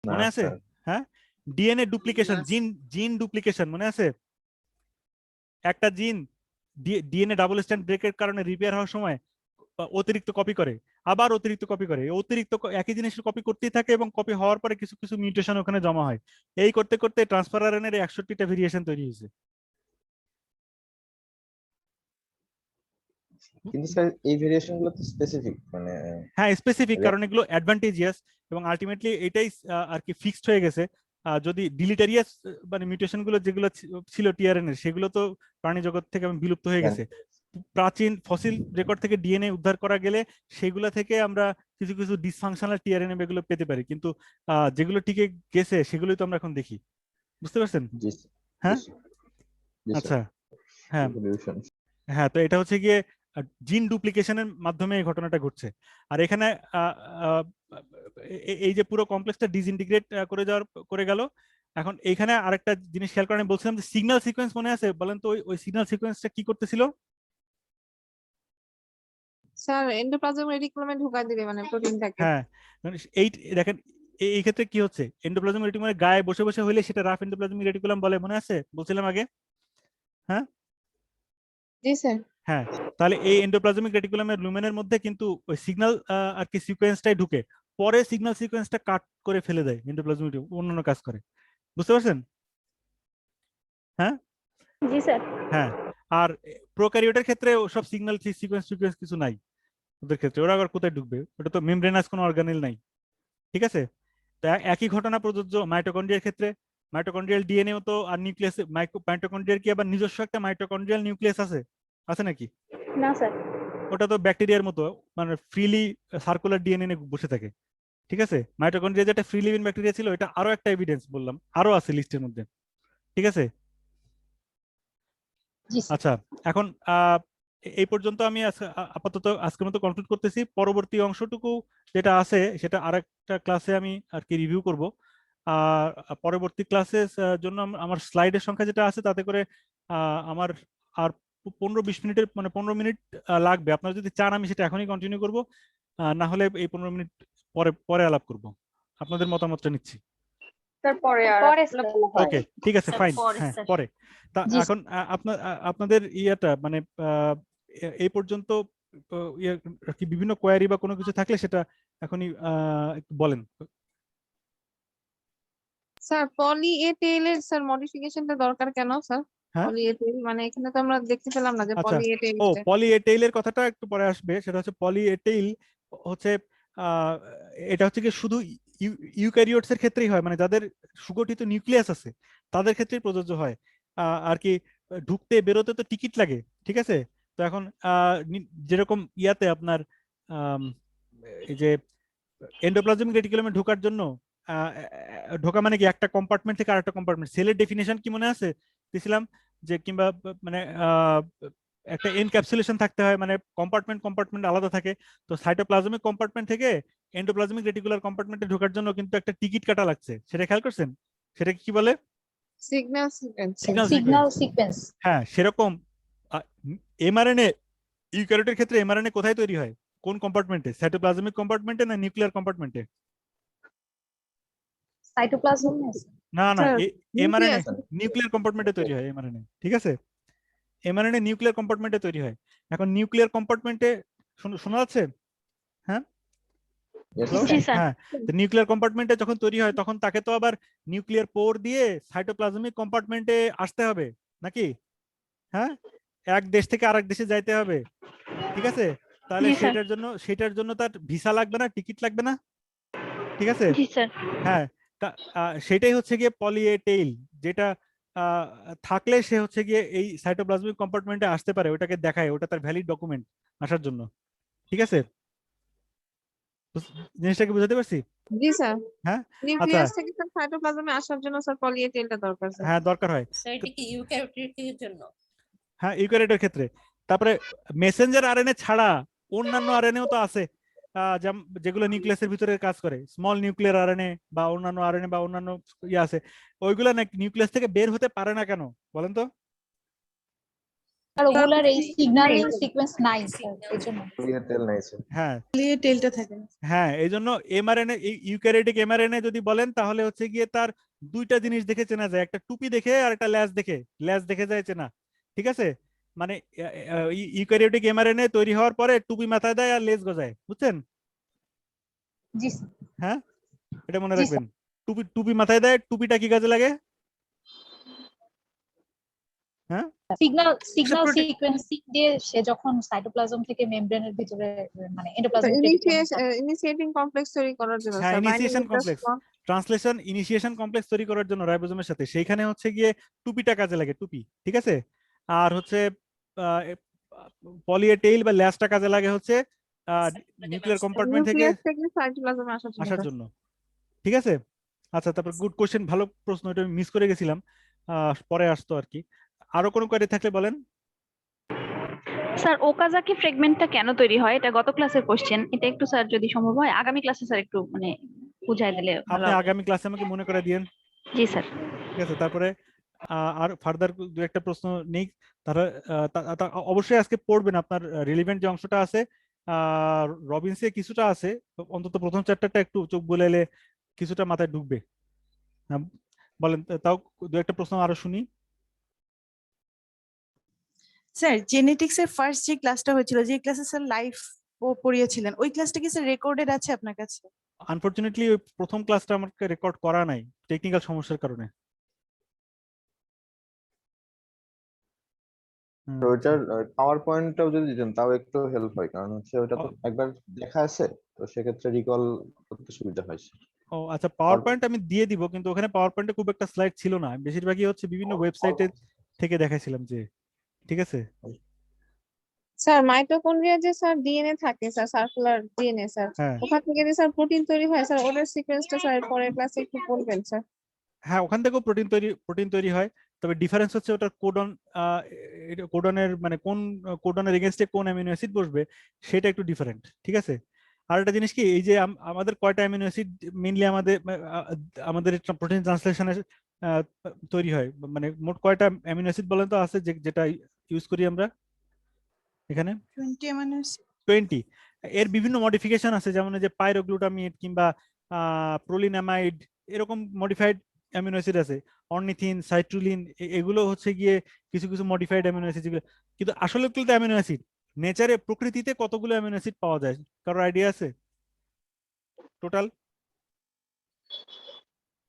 না মনে আছে? স্যার। হ্যাঁ, ডিএনএ ডুপ্লিকেশন, না। জিন ডুপ্লিকেশন মনে আছে? একটা জিন ডিএনএ ডাবল স্ট্যান্ড ব্রেকের কারণে রিপেয়ার হওয়ার সময় অতিরিক্ত কপি করে, আবার অতিরিক্ত কপি করে, অতিরিক্ত একই জিনিসের কপি করতেই থাকে, এবং কপি হওয়ার পরে কিছু কিছু মিউটেশন ওখানে জমা হয়। এই করতে করতে ট্রান্সফার আরএনএর 61টা ভেরিয়েশন তৈরি হয়েছে। কিন্তু স্যার এই ভেরিয়েশন গুলো তো স্পেসিফিক, মানে হ্যাঁ স্পেসিফিক, কারণ এগুলো অ্যাডভান্টেজিয়াস, এবং আলটিমেটলি এটাই আর কি ফিক্সড হয়ে গেছে। যদি ডিলিটারিয়াস মানে মিউটেশন গুলো যেগুলো ছিল টিআরএনএ, সেগুলো তো প্রাণী জগৎ থেকে বিলুপ্ত হয়ে গেছে। প্রাচীন ফসিল রেকর্ড থেকে ডিএনএ উদ্ধার করা গেলে সেগুলো থেকে আমরা কিছু কিছু ডিসফাংশনাল টিআরএনএ এগুলো পেতে পারি, কিন্তু যেগুলো টিকে গেছে সেগুলোই তো আমরা এখন দেখি। বুঝতে পারছেন? জি স্যার, হ্যাঁ জি আচ্ছা স্যার। হ্যাঁ Evolution। হ্যাঁ, তো এটা হচ্ছে গিয়ে জিন ডুপ্লিকেশনের মাধ্যমে এই ঘটনাটা ঘটছে। আর এখানে আহ, আহ, এই যে পুরো কমপ্লেক্সটা ডিসইন্টিগ্রেট করে গেল। এখন এইখানে আরেকটা জিনিস খেয়াল করে, আমি বলছিলাম যে সিগন্যাল সিকোয়েন্স মনে আছে? বলেন তো ওই সিগন্যাল সিকোয়েন্সটা কি করতেছিল? স্যার এন্ডোপ্লাজম রেটিকুলামে ঢুকাই দিবে মানে প্রোটিনটাকে। হ্যাঁ, মানে এই দেখেন এই ক্ষেত্রে কি হচ্ছে, এন্ডোপ্লাজমিক রেটিকুলামের গায়ে বসে বসে হইলে সেটা রাফ এন্ডোপ্লাজমিক রেটিকুলাম বলে, মনে আছে বলছিলাম আগে? হ্যাঁ জি স্যার। হ্যাঁ, তাহলে এই এন্ডোপ্লাজমিক রেটিকুলামের লুমেনের মধ্যে কিন্তু ওই সিগন্যাল আর কি সিকোয়েন্সটাই ঢুকে, পরে সিগন্যাল সিকোয়েন্সটা কাট করে ফেলে দেয়, এন্ডোপ্লাজমিক অন্যান্য কাজ করে। বুঝতে পারছেন? হ্যাঁ জি স্যার। হ্যাঁ, আর প্রোক্যারিওটের ক্ষেত্রে ওসব সিগন্যাল সিকোয়েন্স সিকোয়েন্স কিছু নাই ওদের ক্ষেত্রে, ওরা আবার কোথায় ঢুকবে? ওটা তো মেমব্রেনাস কোনো অর্গানেল নাই। ঠিক আছে, তো একই ঘটনা প্রযোজ্য মাইটোকন্ড্রিয়ার ক্ষেত্রে। মাইটোকন্ড্রিয়াল ডিএনএ তো আর নিউক্লিয়াস, মাইটোকন্ড্রিয়ার কি আবার নিজস্ব একটা মাইটোকন্ড্রিয়াল নিউক্লিয়াস আছে? আছে নাকি? না স্যার। ওটা তো ব্যাকটেরিয়ার মতো, মানে ফ্রিলি সার্কুলার ডিএনএ বসে থাকে। ঠিক আছে, মাইটোকন্ড্রিয়া যেটা ফ্রি লিভিং ব্যাকটেরিয়া ছিল, এটা আরো একটা এভিডেন্স বললাম, আরো আছে লিস্টের মধ্যে। ঠিক আছে, জি স্যার। আচ্ছা এখন এই পর্যন্ত আমি আপাতত আজকের মতো কমপ্লিট করতেছি। পরবর্তী অংশটুকু যেটা আছে সেটা আরেকটা ক্লাসে আমি আর কি রিভিউ করব। আর পরবর্তী ক্লাসের জন্য আমার স্লাইডের সংখ্যা যেটা আছে তাতে করে আমার আর 15-20 মিনিটের, মানে 15 মিনিট লাগবে। আপনারা যদি চান আমি সেটা এখনই কন্টিনিউ করব, না হলে এই 15 মিনিট পরে পরে আলাপ করব। আপনাদের মতামতটা নিচ্ছি। তারপরে আর পরে আসলে স্যার। ভালো হয়। ওকে ঠিক আছে, স্যার, ফাইন। পরে হ্যাঁ স্যার। পরে। তা জি এখন আপনাদের ইয়েটা মানে এই পর্যন্ত ইয়ে আর কি বিভিন্ন কোয়ারি বা কোনো কিছু থাকলে সেটা এখনই একটু বলেন। স্যার পলি এ টেইলের স্যার মডিফিকেশনটা দরকার কেন স্যার? হ্যাঁ পলি এ টেইল মানে এখানে তো আমরা দেখতে পেলাম না যে আচ্ছা, পলি এ টেইল। ও পলি এ টেইলের কথাটা একটু পরে আসবে। সেটা হচ্ছে পলি এ টেইল হচ্ছে আহ, এটা হচ্ছে কি শুধু ইউক্যারিওটস এর ক্ষেত্রেই হয়, মানে যাদের সুগঠিত নিউক্লিয়াস আছে তাদের ক্ষেত্রেই প্রযোজ্য হয়। আর কি ঢুকতে বেরোতে তো টিকিট লাগে। ঠিক আছে, তো এখন যেরকম ইয়াতে আপনার আম, এই যে এন্ডোপ্লাজমিক রেটিকুলামে ঢোকার জন্য আহ, ঢোকা মানে কি একটা কম্পার্টমেন্ট থেকে আরেকটা কম্পার্টমেন্ট, সেলের ডেফিনেশন কি মনে আছে দিছিলাম? যে কিংবা মানে একটা এনক্যাপসুলেশন থাকতে হয়, মানে কম্পার্টমেন্ট কম্পার্টমেন্ট আলাদা থাকে। তো সাইটোপ্লাজমিক কম্পার্টমেন্ট থেকে এন্ডোপ্লাজমিক রেটিকুলার কম্পার্টমেন্টে ঢোকার জন্য কিন্তু একটা টিকিট কাটা লাগছে, সেটা খেয়াল করছেন? সেটা কি বলে? Signal sequence. Signal signal sequence. Sequence. হ্যাঁ সেরকম এমআরএনএ, ইউক্যারিওটের ক্ষেত্রে এমআরএনএ কোথায় তৈরি হয়? কোন কম্পার্টমেন্টে? সাইটোপ্লাজমিক কম্পার্টমেন্টে না নিউক্লিয়ার কম্পার্টমেন্টে? সাইটোপ্লাজম। না না, স্যার এমআরএনএ নিউক্লিয়াস। নিউক্লিয়ার কম্পার্টমেন্টে তৈরি হয় এমআরএনএ। ঠিক আছে, এমআরএনএ নিউক্লিয়ার কম্পার্টমেন্টে তৈরি হয়। এখন নিউক্লিয়ার কম্পার্টমেন্টে শোনা যাচ্ছে? হ্যাঁ Yes, হ্যালো? sir. হ্যাঁ, তো নিউক্লিয়ার কম্পার্টমেন্টে যখন তৈরি হয় তখন তাকে তো আবার নিউক্লিয়ার পোর দিয়ে সাইটোপ্লাজমিক কম্পার্টমেন্টে আসতে হবে নাকি? হ্যাঁ, এক দেশ থেকে আরেক দেশে যাইতে হবে। ঠিক আছে, তাহলে জি স্যার। সেটার জন্য তার ভিসা লাগবে না, টিকিট লাগবে না? ঠিক আছে, জি স্যার। হ্যাঁ, সেটাই হচ্ছে গিয়ে পলি এ টেইল, যেটা আহ, থাকলে সে হচ্ছে গিয়ে এই সাইটোপ্লাজমিক কম্পার্টমেন্টে আসতে পারে, ওটাকে দেখায়, ওটা তার ভ্যালিড ডকুমেন্ট আসার জন্য। ঠিক আছে, জিনিসটাকে বুঝাতে পারছি? জি স্যার। হ্যাঁ আচ্ছা, নিউক্লিয়াস থেকে স্যার সাইটোপ্লাজমে আসার জন্য স্যার পলি এ টেইলটা দরকার স্যার। হ্যাঁ দরকার হয়। স্যার এটা কি ইউক্যারিওটের জন্য? হ্যাঁ ইউক্যারিওটের ক্ষেত্রে। তারপরে মেসেঞ্জার আরএনএ ছাড়া অন্যান্য আরএনএও তো আছে, যেগুলো নিউক্লিয়াসের ভিতরে কাজ করে, স্মল নিউক্লিয়ার আরএনএ বা অন্যান্য আরএনএ বা অন্যান্য ইয়ে আছে, ওইগুলো নিউক্লিয়াস থেকে বের হতে পারে না কেন বলেন তো? আর ওগুলার এই সিগন্যালিং সিকোয়েন্স নাই স্যার, এজন্য। Clear tell নাই sir। হ্যাঁ লিয়ে টেলটা থাকে না। হ্যাঁ, এই জন্য এমআরএনএ, ইউক্যারিওটিক এমআরএনএ যদি বলেন তাহলে হচ্ছে গিয়ে তার দুইটা জিনিস দেখে চেনা যায়, একটা টুপি দেখে আর একটা ল্যাজ দেখে যায় চেনা। ঠিক আছে, মানে ইউক্যারিওটিক এমআরএনএ তৈরি হওয়ার পরে টুপি মাথায় দেয় আর লেজ গজায়, বুঝছেন? জি স্যার। হ্যাঁ, এটা মনে জি, রাখবেন। টুপি মাথায় দেয়, টুপিটা কি কাজে লাগে? হ্যাঁ, সিগন্যাল প্রোটিন। সিকোয়েন্সিং দিয়ে সে যখন সাইটোপ্লাজম থেকে মেমব্রেনের ভিতরে মানে এন্ডোপ্লাজমিক ইনিশিয়েটিং কমপ্লেক্স তৈরি করার জন্য হ্যাঁ, sir initiation complex, translation initiation complex তৈরি করার জন্য রাইবোজোমের সাথে, সেইখানে হচ্ছে গিয়ে টুপিটা কাজে লাগে, টুপি। ঠিক আছে, আর হচ্ছে পলি এ টেইল বা ল্যাজটা কাজে লাগে হচ্ছে নিউক্লিয়ার কম্পার্টমেন্ট থেকে নিউক্লিয়াস থেকে সাইটোপ্লাজমে আসার জন্য আসার স্যার। জন্য। ঠিক আছে, আচ্ছা, তারপর গুড কোশ্চেন, ভালো প্রশ্ন, এটা মিস করে গেছিলাম, পরে আসতো আর কি। আরো কোনো কোয়েরি থাকলে বলেন। স্যার ওকাজাকি ফ্রেগমেন্টটা কেন তৈরি হয়? এটা গত ক্লাসের কোশ্চেন, এটা একটু স্যার যদি সম্ভব হয় আগামী ক্লাসে স্যার একটু মানে বুঝাই দিলে ভালো আপনি হবে। আগামী ক্লাসে আমাকে মনে করে দিয়েন, জি স্যার। ঠিক আছে? তারপরে আর ফার্দার দু একটা প্রশ্ন নেই, তারা অবশ্যই আজকে পড়বেন, আপনার রিলিভেন্ট যে অংশটা আছে রবিনসে কিছুটা আছে, তো অন্তত প্রথম চ্যাপ্টারটা একটু চোখ বুলাইলে কিছুটা মাথায় ঢুকবে। হ্যাঁ, বলেন, তাও দু একটা প্রশ্ন আরো শুনি। স্যার জেনেটিক্স এর ফার্স্ট যে ক্লাসটা হয়েছিল, যে ক্লাসে স্যার লাইভ পড়িয়েছিলেন, ওই ক্লাসটা কি স্যার রেকর্ডেড আছে আপনার কাছে? আনফরচুনেটলি ওই প্রথম ক্লাসটা আমাকে রেকর্ড করা নাই টেকনিক্যাল সমস্যার কারণে। তো ওইটার পাওয়ার পয়েন্টটাও যদি দিতেন তাও একটু হেল্প হয়, কারণ হচ্ছে ওটা তো একবার দেখা আছে, তো সেক্ষেত্রে রিকল করতে সুবিধা হয়। ও আচ্ছা, পাওয়ার পয়েন্ট আমি দিয়ে দিব, কিন্তু ওখানে পাওয়ার পয়েন্টে খুব একটা স্লাইড ছিল না, বেশিরভাগই হচ্ছে বিভিন্ন ওয়েবসাইটে থেকে দেখাইছিলাম যে, ঠিক আছে? স্যার মাইটোকন্ড্রিয়া যে স্যার ডিএনএ থাকে স্যার, সার্কুলার ডিএনএ স্যার, হ্যাঁ ওখান থেকে যে স্যার প্রোটিন তৈরি হয় স্যার, ওটার সিকোয়েন্সটা স্যার পরের ক্লাসে একটু বলবেন স্যার। হ্যাঁ, ওখান থেকেও প্রোটিন তৈরি হয়, তবে ডিফারেন্স হচ্ছে ওটার কোডন, কোডনের মানে কোন কোডনের এগেনস্টে কোন অ্যামিনো অ্যাসিড বসবে সেটা একটু ডিফারেন্ট, ঠিক আছে? আর একটা জিনিস কি, এই যে আমাদের কয়টা অ্যামিনো অ্যাসিড মেইনলি আমাদের প্রোটিন ট্রান্সলেশনে তৈরি হয়, মানে মোট কয়টা অ্যামিনো অ্যাসিড বলেন তো আছে যেটা ইউজ করি আমরা এখানে? 20 অ্যামাইনো 20। এর বিভিন্ন মডিফিকেশন আছে, যেমন এই যে পাইরোগ্লুটামিড কিংবা প্রোলিনামাইড, এরকম মডিফাইড অ্যামিনো অ্যাসিড আছে, অর্নিথিন, সাইট্রুলিন, এগুলো হচ্ছে গিয়ে কিছু কিছু মডিফাইড অ্যামিনো অ্যাসিড, যেগুলো কিন্তু আসলে তো অ্যামিনো অ্যাসিড। নেচারে প্রকৃতিতে কতগুলো অ্যামিনো অ্যাসিড পাওয়া যায়, কারোর আইডিয়া আছে টোটাল?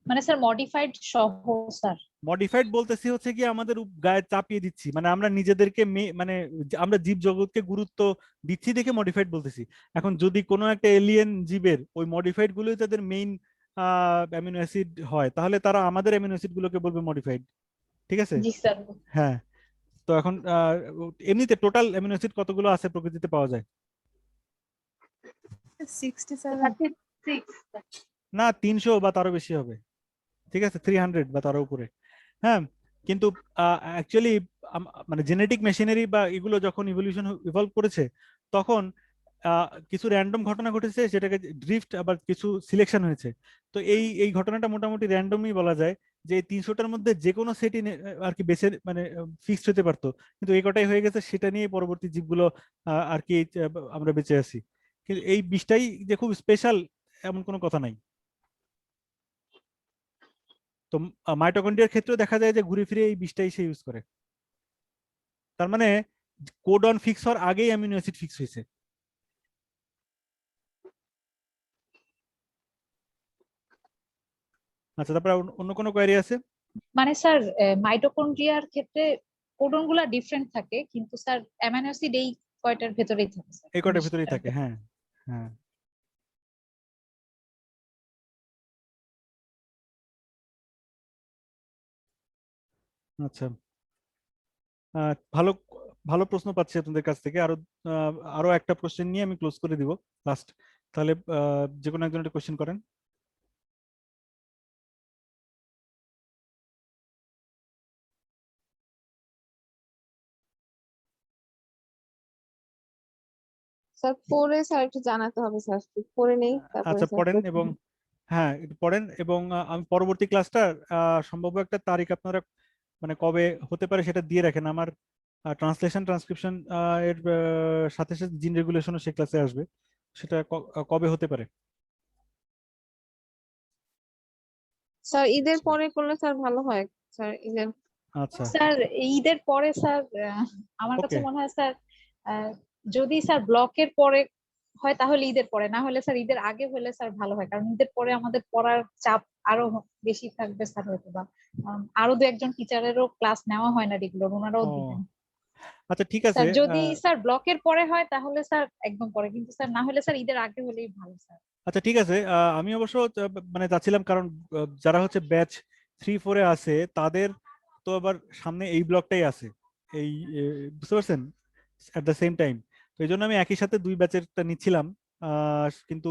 মানে স্যার মডিফাইড সহ স্যার? মডিফাইড বলতেছি হচ্ছে কি আমাদের গায়ে চাপিয়ে দিচ্ছি, মানে আমরা নিজেদেরকে মানে আমরা জীব জগৎকে গুরুত্ব দিচ্ছি দেখে মডিফাইড বলতেছি। এখন যদি কোনো একটা এলিয়েন জীবের ওই মডিফাইড গুলোই তাদের মেইন অ্যামিনো অ্যাসিড হয়, তাহলে তারা আমাদের অ্যামিনো অ্যাসিড গুলোকে বলবে মডিফাইড, ঠিক আছে? জি স্যার। হ্যাঁ, তো এখন এমনিতে টোটাল অ্যামিনো অ্যাসিড কতগুলো আছে প্রকৃতিতে পাওয়া যায়? 67। না, 300 বা তারও বেশি হবে, ঠিক আছে, 300 বা তারও উপরে। হ্যাঁ, কিন্তু অ্যাকচুয়ালি মানে জেনেটিক মেশিনারি বা এগুলো যখন ইভলভ করেছে, তখন কিছু র্যান্ডম ঘটনা ঘটেছে, সেটাকে ড্রিফট, আবার কিছু সিলেকশন হয়েছে। তো এই ঘটনাটা মোটামুটি র্যান্ডমই বলা যায়, যে এই 300টার মধ্যে যে কোনো সেটই আর কি বেছে মানে ফিক্সড হতে পারতো, কিন্তু এই কটাই হয়ে গেছে, সেটা নিয়ে পরবর্তী জীবগুলো আর কি আমরা বেঁচে আছি। কিন্তু এই 20টাই যে খুব স্পেশাল এমন কোনো কথা নাই। তো মাইটোকন্ড্রিয়ার ক্ষেত্রে দেখা যায় যে ঘুরে ফিরে এই 20টাই সে ইউজ করে, তার মানে কোডন ফিক্স হওয়ার আগেই অ্যামিনো অ্যাসিড ফিক্স হয়েছে। আচ্ছা, তারপরে অন্য কোনো কোয়েরি আছে? মানে স্যার মাইটোকন্ড্রিয়ার ক্ষেত্রে কোডন গুলা ডিফারেন্ট থাকে, কিন্তু স্যার অ্যামাইনো অ্যাসিড এই কয়টার ভেতরেই থাকে স্যার, এই কয়টার 19 ভিতরেই টার থাকে, ভেতরে। হ্যাঁ হ্যাঁ। আচ্ছা, ভালো ভালো প্রশ্ন পাচ্ছি আপনাদের কাছ থেকে। আরো একটা কোশ্চেন নিয়ে আমি ক্লোজ করে দিব লাস্ট। তাহলে যে কোনো একজন একটা কোশ্চেন করেন। স্যার পরে স্যার একটু জানাতে হবে স্যার, পরে নেই তারপরে আচ্ছা, স্যার পড়েন, প্রশ্ন। এবং হ্যাঁ একটু পড়েন, এবং আমি পরবর্তী ক্লাসটা সম্ভাব্য একটা তারিখ আপনারা মানে কবে হতে পারে সেটা দিয়ে রাখেন। আমার ট্রান্সলেশন ট্রান্সক্রিপশন এর সাথে সাথে জিন রেগুলেশনও সে ক্লাসে আসবে, সেটা কবে হতে পারে? স্যার ঈদের পরে করলে স্যার ভালো হয় স্যার, ঈদের। আচ্ছা, স্যার ঈদের পরে স্যার আমার কাছে ওকে, মনে হয় স্যার আহ, যদি স্যার ব্লকের পরে হয় তাহলে ঈদের পরে, না হলে স্যার ঈদের আগে হলে স্যার ভালো হয়, কারণ ঈদের পরে আমাদের পড়ার চাপ আরো বেশি থাকবে স্যার, হয়তো বা আরো দু একজন টিচারেরও ক্লাস নেওয়া হয় না রেগুলার, ওনারাও ও দিবেন। আচ্ছা, ঠিক আছে। স্যার যদি স্যার ব্লকের পরে হয় তাহলে স্যার একদম পরে, কিন্তু স্যার না হলে স্যার ঈদের আগে হলেই ভালো স্যার। আচ্ছা, ঠিক আছে, আমি অবশ্য মানে যাচ্ছিলাম, কারণ যারা হচ্ছে ব্যাচ 3-4-এ আছে তাদের তো আবার সামনে এই ব্লকটাই আছে, এই বুঝতে পারছেন, এট দ্য সেম টাইম। তো এই জন্য আমি একই সাথে দুই ব্যাচেরটা নিচ্ছিলাম, কিন্তু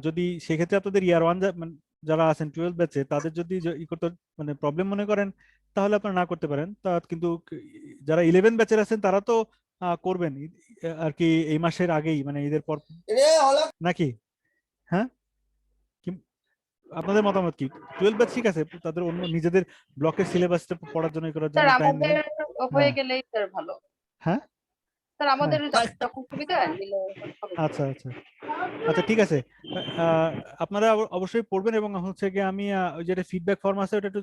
যদি সেক্ষেত্রে আপনাদের ইয়ার ওয়ান যারা আছেন 12 ব্যাচে তাদের যদি ই করতে মানে প্রবলেম মনে করেন তাহলে আপনারা না করতে পারেন। তা কিন্তু যারা 11 ব্যাচের আছেন তারা তো করবেন আর কি এই মাসের আগেই, মানে ঈদের পর নাকি? হ্যাঁ, আপনাদের মতামত কি? 12 ব্যাচ ঠিক আছে, তাদের অন্য নিজেদের ব্লকের সিলেবাসটা পড়ার জন্য করার স্যার জন্য টাইম আমাদের নেবেন। হয়ে হ্যাঁ। গেলেই স্যার ভালো। হ্যাঁ স্যার আমাদের যখন সুবিধা নিলে হবে। আচ্ছা আচ্ছা আচ্ছা ঠিক আছে। আপনারা অবশ্যই পড়বেন এবং হচ্ছে কি আমি ওই যেটা ফিডব্যাক ফর্ম আছে ওটা একটু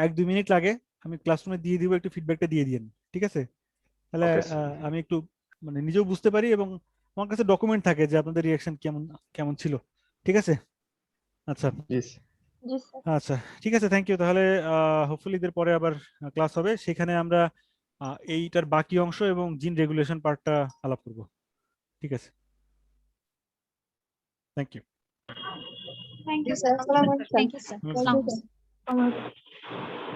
1-2 মিনিট লাগে, আমি ক্লাসরুমে দিয়ে দিব, একটু ফিডব্যাকটা দিয়ে দিন, ঠিক আছে? তাহলে Okay, sir. আমি একটু মানে নিজেও বুঝতে পারি এবং আমার কাছে ডকুমেন্ট থাকে যে আপনাদের রিয়াকশন কেমন কেমন ছিল, ঠিক আছে? আচ্ছা Yes. জি স্যার। আচ্ছা ঠিক আছে, থ্যাংক ইউ। তাহলে হোপফুলি ঈদের পরে আবার ক্লাস হবে, সেখানে আমরা এইটার বাকি অংশ এবং জিন রেগুলেশন পার্টটা আলাপ করব, ঠিক আছে? Thank you. Thank you Yes, sir. Assalamu alaikum. Thank you sir. Thank you, sir.